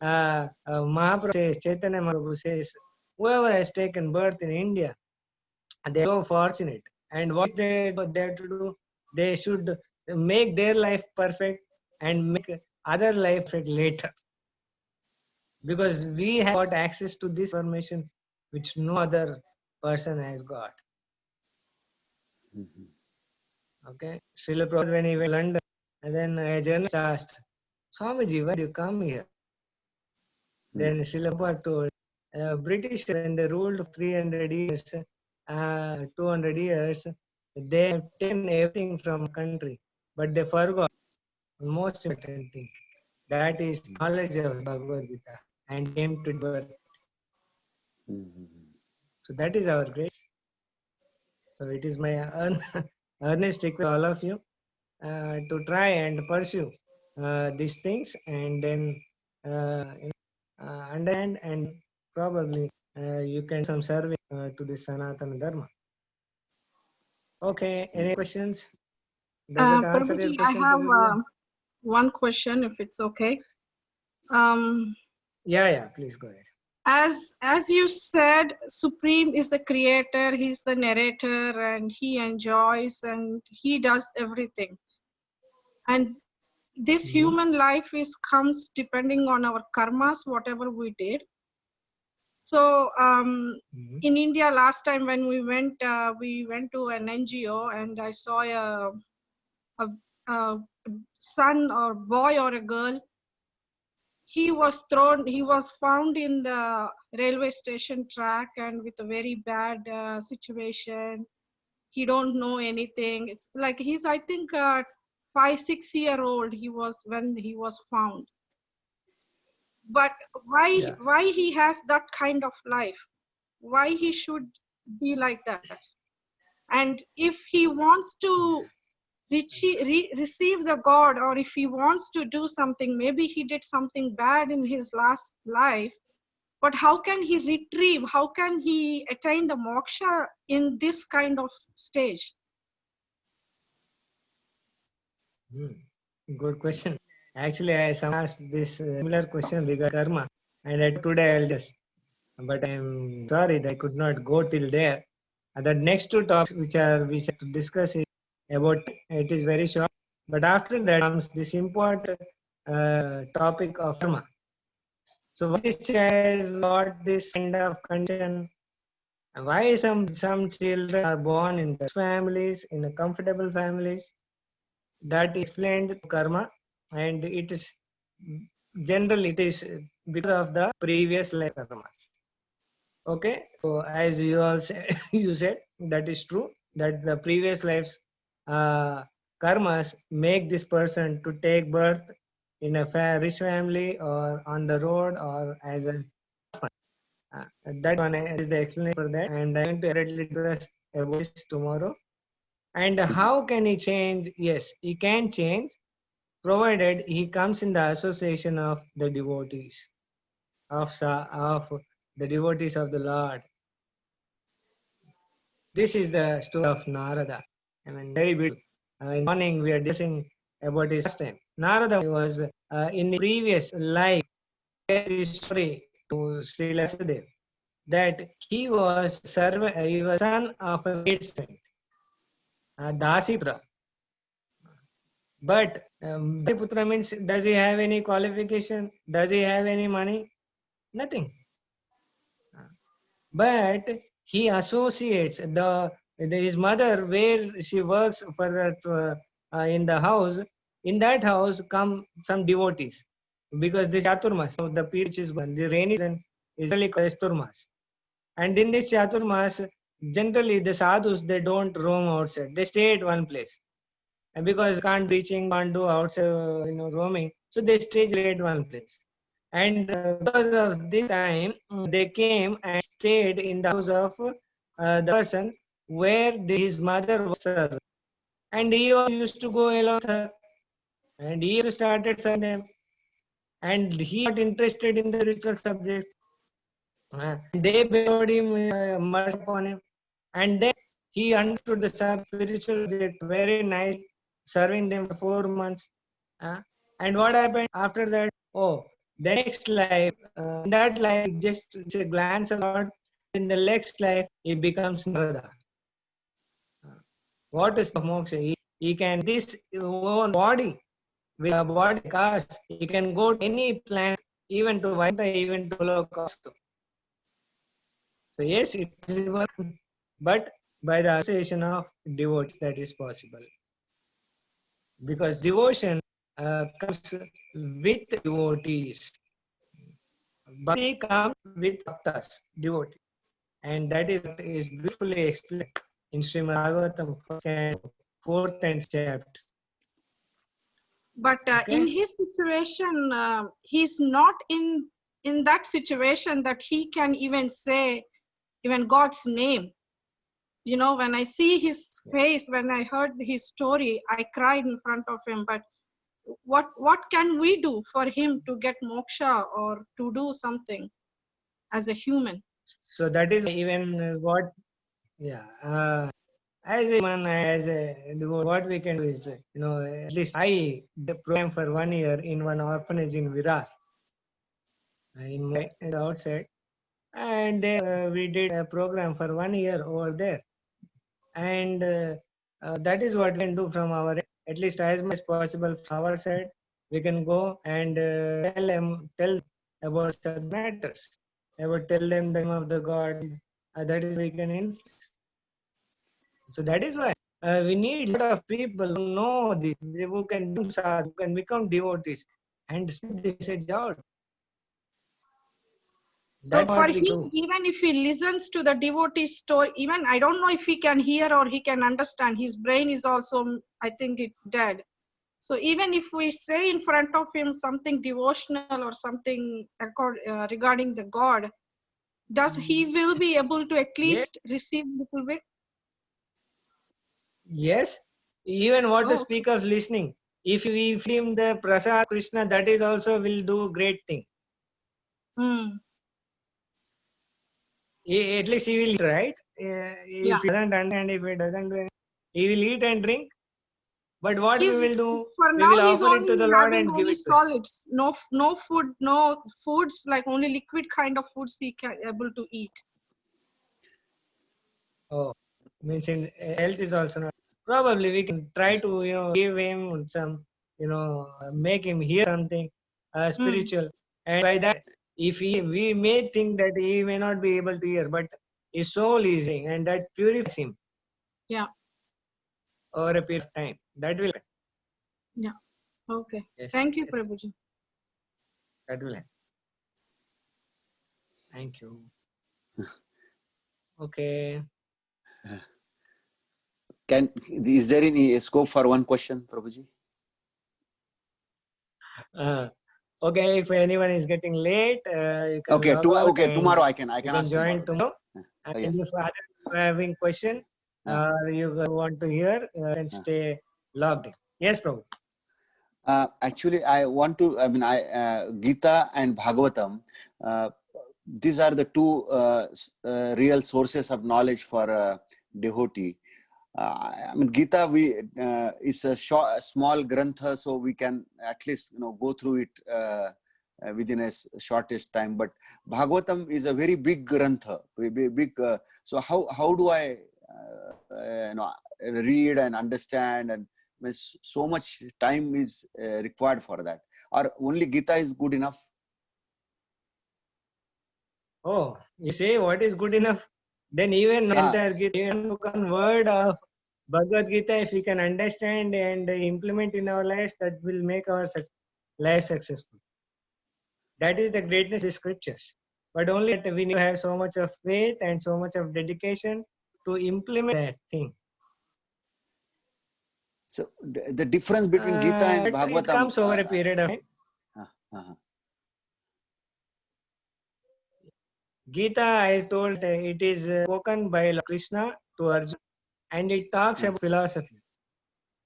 Mahaprabhu says, Chaitanya Mahaprabhu says, whoever has taken birth in India, they are so fortunate. And what they have to do, they should make their life perfect and make other life perfect later. Because we have got access to this information which no other person has got. Okay. Srila Prabhupada, when he went to London, and then a journalist asked, Swamiji, why did you come here? Then Srila Prabhupada told, British, when they ruled 300 years, 200 years, they have taken everything from country, but they forgot the most important thing. That is knowledge of Bhagavad Gita and came to birth. So that is our grace. So it is my earnest request to all of you to try and pursue these things and then understand and probably you can do some service to this Sanatana Dharma. Okay, any questions? Does it answer your Prabhuji, I question? have one question, if it's okay. Yeah, please go ahead. As you said, Supreme is the creator, he's the narrator, and he enjoys and he does everything. And this human life comes depending on our karmas, whatever we did. So in India, last time when we went to an NGO, and I saw a son or boy or a girl. He was found in the railway station track and with a very bad situation. He don't know anything. It's like he's, I think, 5-6-year-old he was when he was found. But why he has that kind of life? Why he should be like that? And if he wants to receive the God, or if he wants to do something, maybe he did something bad in his last life, but how can he retrieve, how can he attain the moksha in this kind of stage? Good question. Actually, I asked this similar question regarding karma, and today I'll just, but I'm sorry that I could not go till there. The next two topics which are to discuss is about, it is very short, but after that comes this important topic of karma. So what this child got this kind of condition? Why some children are born in the families, in a comfortable families? That explained karma, and it is generally it is because of the previous life karma. Okay, so as you all said, you said that is true, that the previous lives karmas make this person to take birth in a rich family or on the road or as a that one is the explanation for that, and I'm going to separately discuss about this tomorrow. And how can he change? Yes, he can change, provided he comes in the association of the devotees of the devotees of the Lord. This is the story of Narada. I mean, very beautiful. In the morning we are discussing about his last time. Narada was in the previous life, this story to Sri Lasadev, that he was son of a maid servant, Dasipura. But Dasiputra means, does he have any qualification? Does he have any money? Nothing. But he associates his mother, where she works for in the house. In that house come some devotees, because this Chaturmas, the period which is going, the rainy season is really called Chaturmas. And in this Chaturmas, generally the sadhus, they don't roam outside; they stay at one place. And because can't reaching, can't do outside, roaming, so they stay at one place. And because of this time, they came and stayed in the house of the person where his mother was serving. And he also used to go along with her, and he also started serving them. And he got interested in the spiritual subjects. They bestowed him mercy upon him, and then he understood the spiritual subject very nice, serving them for 4 months. And what happened after that? Oh, the next life, in that life, just it's a glance of God. In the next life, he becomes Narada. What is moksha? He can this own body with a body cast. He can go to any planet, even to Vaikuntha, even to Goloka also. So yes, it is possible, but by the association of devotees, that is possible. Because devotion comes with devotees. Bhakti comes with bhaktas, devotees. And that is beautifully explained in Srimad Bhagavatam, 4th and chapter. But in his situation, he's not in that situation that he can even say even God's name. You know, when I see his face, when I heard his story, I cried in front of him. But what can we do for him to get moksha or to do something as a human? So that is even what, as a human, what we can do is, at least I the program for 1 year in one orphanage in Virar, in my outside, and we did a program for 1 year over there, and that is what we can do from our, at least as much as possible from our side. We can go and tell about such matters, tell them the name of the God. That is we can influence. So that is why we need a lot of people who know this, who can become sadhu, who can become devotees and spread this message out. So That's for what we him, do. even if he listens to the devotee story, even I don't know if he can hear or he can understand. His brain is also, I think it's dead. So even if we say in front of him something devotional or something regarding the God, does he will be able to at least receive a little bit? Yes, even what to Oh. speak of listening. If we film the Prasad Krishna, that is also will do great thing. At least he will eat, right? If he doesn't understand, if he doesn't do anything, he will eat and drink. But what we will do, For we now will he's offer it to only the Lord having and give only it to him. solids, no food, no foods, like only liquid kind of foods he can able to eat. Oh, means in health is also not. Probably we can try to give him some, make him hear something spiritual, and by that, if we may think that he may not be able to hear, but his soul is hearing, and that purifies him. Yeah. Over a period of time, that will. Yeah. Okay. Yes, Thank you, yes, Prabhuji. that will happen. Thank you. Okay. Is there any scope for one question, Prabhuji? Okay, if anyone is getting late, you can Okay, log out and tomorrow I can you can ask join tomorrow. tomorrow. And Yes. if others are having question, you want to hear, and stay logged in. Yes, Prabhu. Actually, I want to. Gita and Bhagavatam. These are the two real sources of knowledge for a devotee. Gita is a small grantha, so we can at least go through it within a shortest time. But Bhagavatam is a very big grantha, big. So how do I read and understand, and so much time is required for that, or only Gita is good enough? Oh, you say what is good enough? Then even entire Gita, even one word of Bhagavad Gita, if we can understand and implement in our lives, that will make our life successful. That is the greatness of the scriptures. But only that we need to have so much of faith and so much of dedication to implement that thing. So the difference between Gita and Bhagavatam. It comes over a period of time. Gita, I told, it is spoken by Krishna to Arjuna, and it talks about philosophy.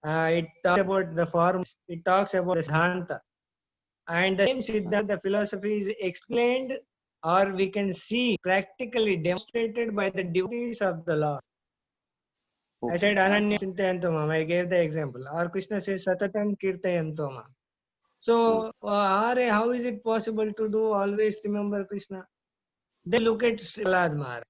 It talks about the forms. It talks about the Siddhanta. And the same Siddhanta, the philosophy is explained, or we can see practically demonstrated by the devotees of the Lord. Okay. I said Ananya Chintayantomam. I gave the example. Or Krishna says Satatam Kirtayantomam. So, how is it possible to do always remember Krishna? Then look at Prahlad Maharaj,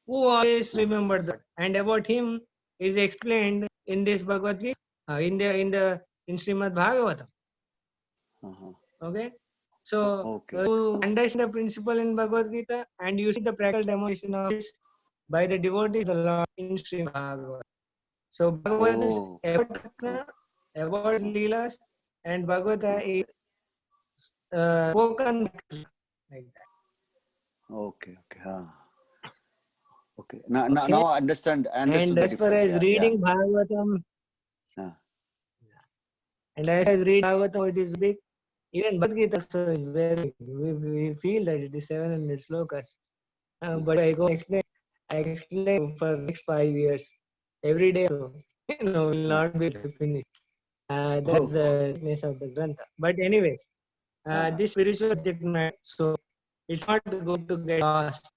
who always remembered that. And about him is explained in this Bhagavad Gita, in Srimad Bhagavatam. Okay, so you understand the principle in Bhagavad Gita, and you see the practical demonstration of it by the devotees of the Lord in Srimad Bhagavatam. So Bhagavad is about Krishna, about Leelas, and Bhagavata is spoken like that. Okay. Okay. Now I understand. I understood and as far as reading Bhagavatam, and as reading Bhagavatam, it is big. Even Bhagavad Gita also is very big. We feel that it is 700 slokas. But I explain for next 5 years every day. So, will not be able to finish. That's the thickness of the Grantha. But anyways, this spiritual subject matter, so it's not good to get lost.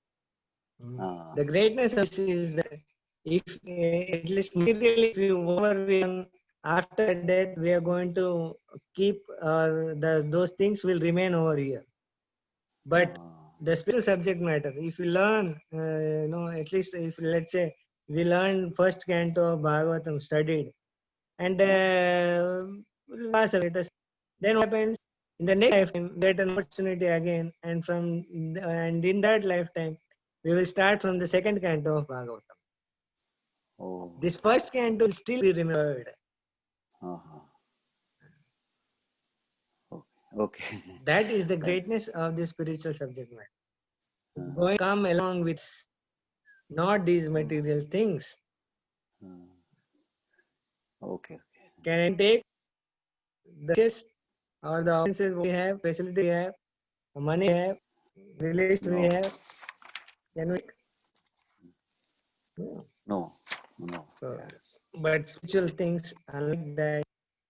The greatness of this is that if at least materially, if we overwhelm after death, we are going to keep those things will remain over here. But the spiritual subject matter, if we learn, at least if let's say we learn first canto of Bhagavatam, studied, and pass away, then what happens? In the next lifetime, we get an opportunity again, and in that lifetime, we will start from the second canto of Bhagavatam. This first canto will still be remembered. Okay. That is the greatness of the spiritual subject matter. It's going to come along with not these material things. Okay. Can I take the chess or the options we have, facility we have, the money we have, relation we have? Can we? No. So, but spiritual things, unlike that,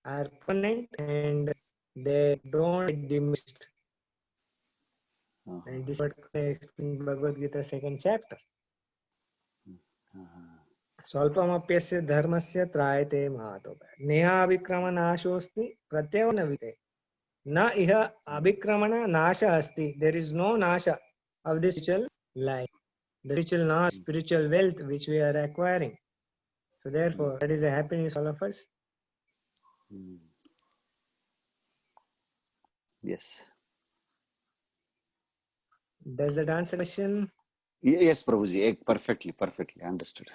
are permanent and they don't get diminished. And this is what I explained in Bhagavad Gita second chapter. Swalpamapyasya dharmasya trayate mahatopa. Neha abhikramanaashosti pratyeva navite. Na iha abhikramana nasha asti. There is no nasha of this spiritual life. The spiritual knowledge, spiritual wealth which we are acquiring. So therefore, that is a happiness all of us. Yes. Does that answer the question? Yes, Prabhuji. Perfectly understood.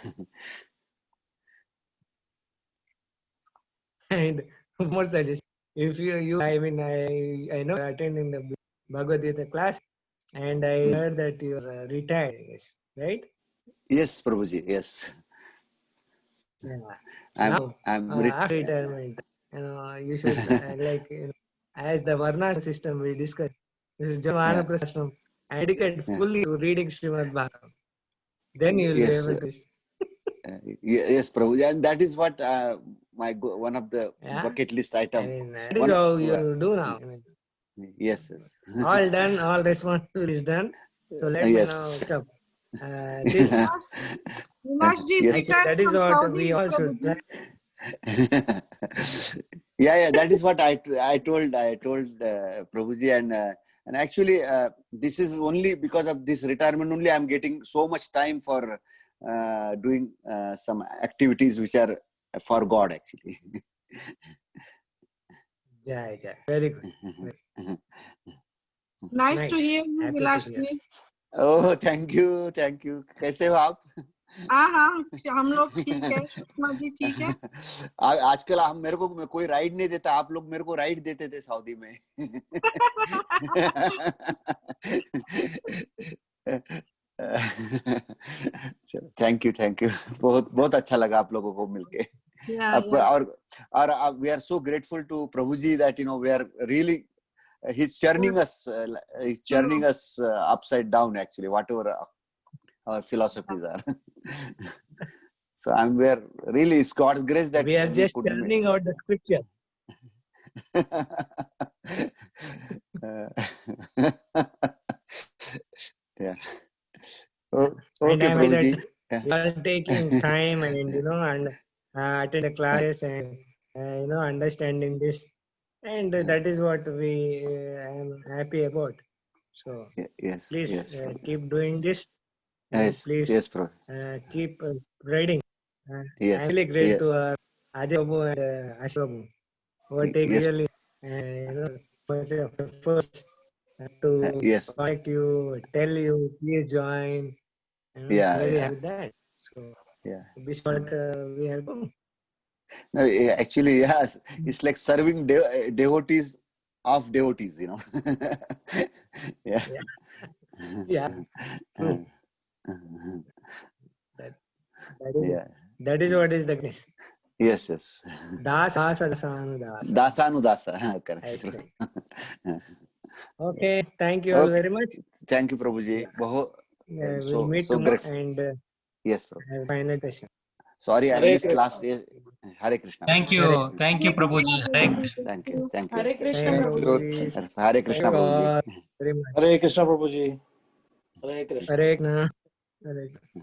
And more suggestion. If I know attending the Bhagavad Gita class, and I heard that you are retired, right? Yes, Prabhuji. Yes. Yeah. I'm Now, I'm after retirement, you should like as the Varna system we discussed, you should join Vanaprastham and dedicate fully to reading Srimad Bhagavatam. Then you will be yes, able to. yes, Prabhuji, and that is what one of the Yeah. bucket list I item. mean, that is how you do now. I mean, Yes, yes. all done, all responsibility is done. So let me now Yes. come. This Vilash-ji is Yes. actually returned that is from what Saudi. we all should try. Yeah, that is what I told Prabhuji, and actually this is only because of this retirement only I'm getting so much time for doing some activities which are for God actually. Yeah, very good. Nice to hear you, Happy to Vilash-ji. hear. Oh, thank you. कैसे हो आप? हाँ, हम लोग ठीक है, सुषमा जी ठीक है? आजकल हम मेरे को कोई राइड नहीं देता, आप लोग मेरे को राइड देते थे सऊदी में. थैंक यू बहुत अच्छा लगा आप लोगों को मिलके. और we are so grateful to Prabhuji that we are really he's churning us upside down actually, whatever our philosophies are. So we are really, it's God's grace that we are just churning out the scripture. Yeah. Okay, Prabhuji. You are taking time and and attend the classes and understanding this, and that is what we am happy about. So please keep doing this. Please keep spreading. I'm really great to Ajay Babu and Ash Babu, who are taking really much of efforts to contact you, tell you, please join. Very happy with that. So this is what we have done. No, actually, yes, it's like serving devotees of devotees, Yeah. Yeah. True. That is what is the case. Yes. Dasanudasa. Correct. Okay, thank you all very much. Thank you, Prabhuji. We'll meet tomorrow and yes, Prabhu. final session. Sorry, I missed last. Hare Krishna. Thank you, Prabhuji. Hare Krishna. Thank you. Hare Krishna, Prabhuji. Hare Krishna, Prabhuji. Very much. Hare Krishna, Prabhuji. Hare Krishna. Hare Krishna. Hare Krishna.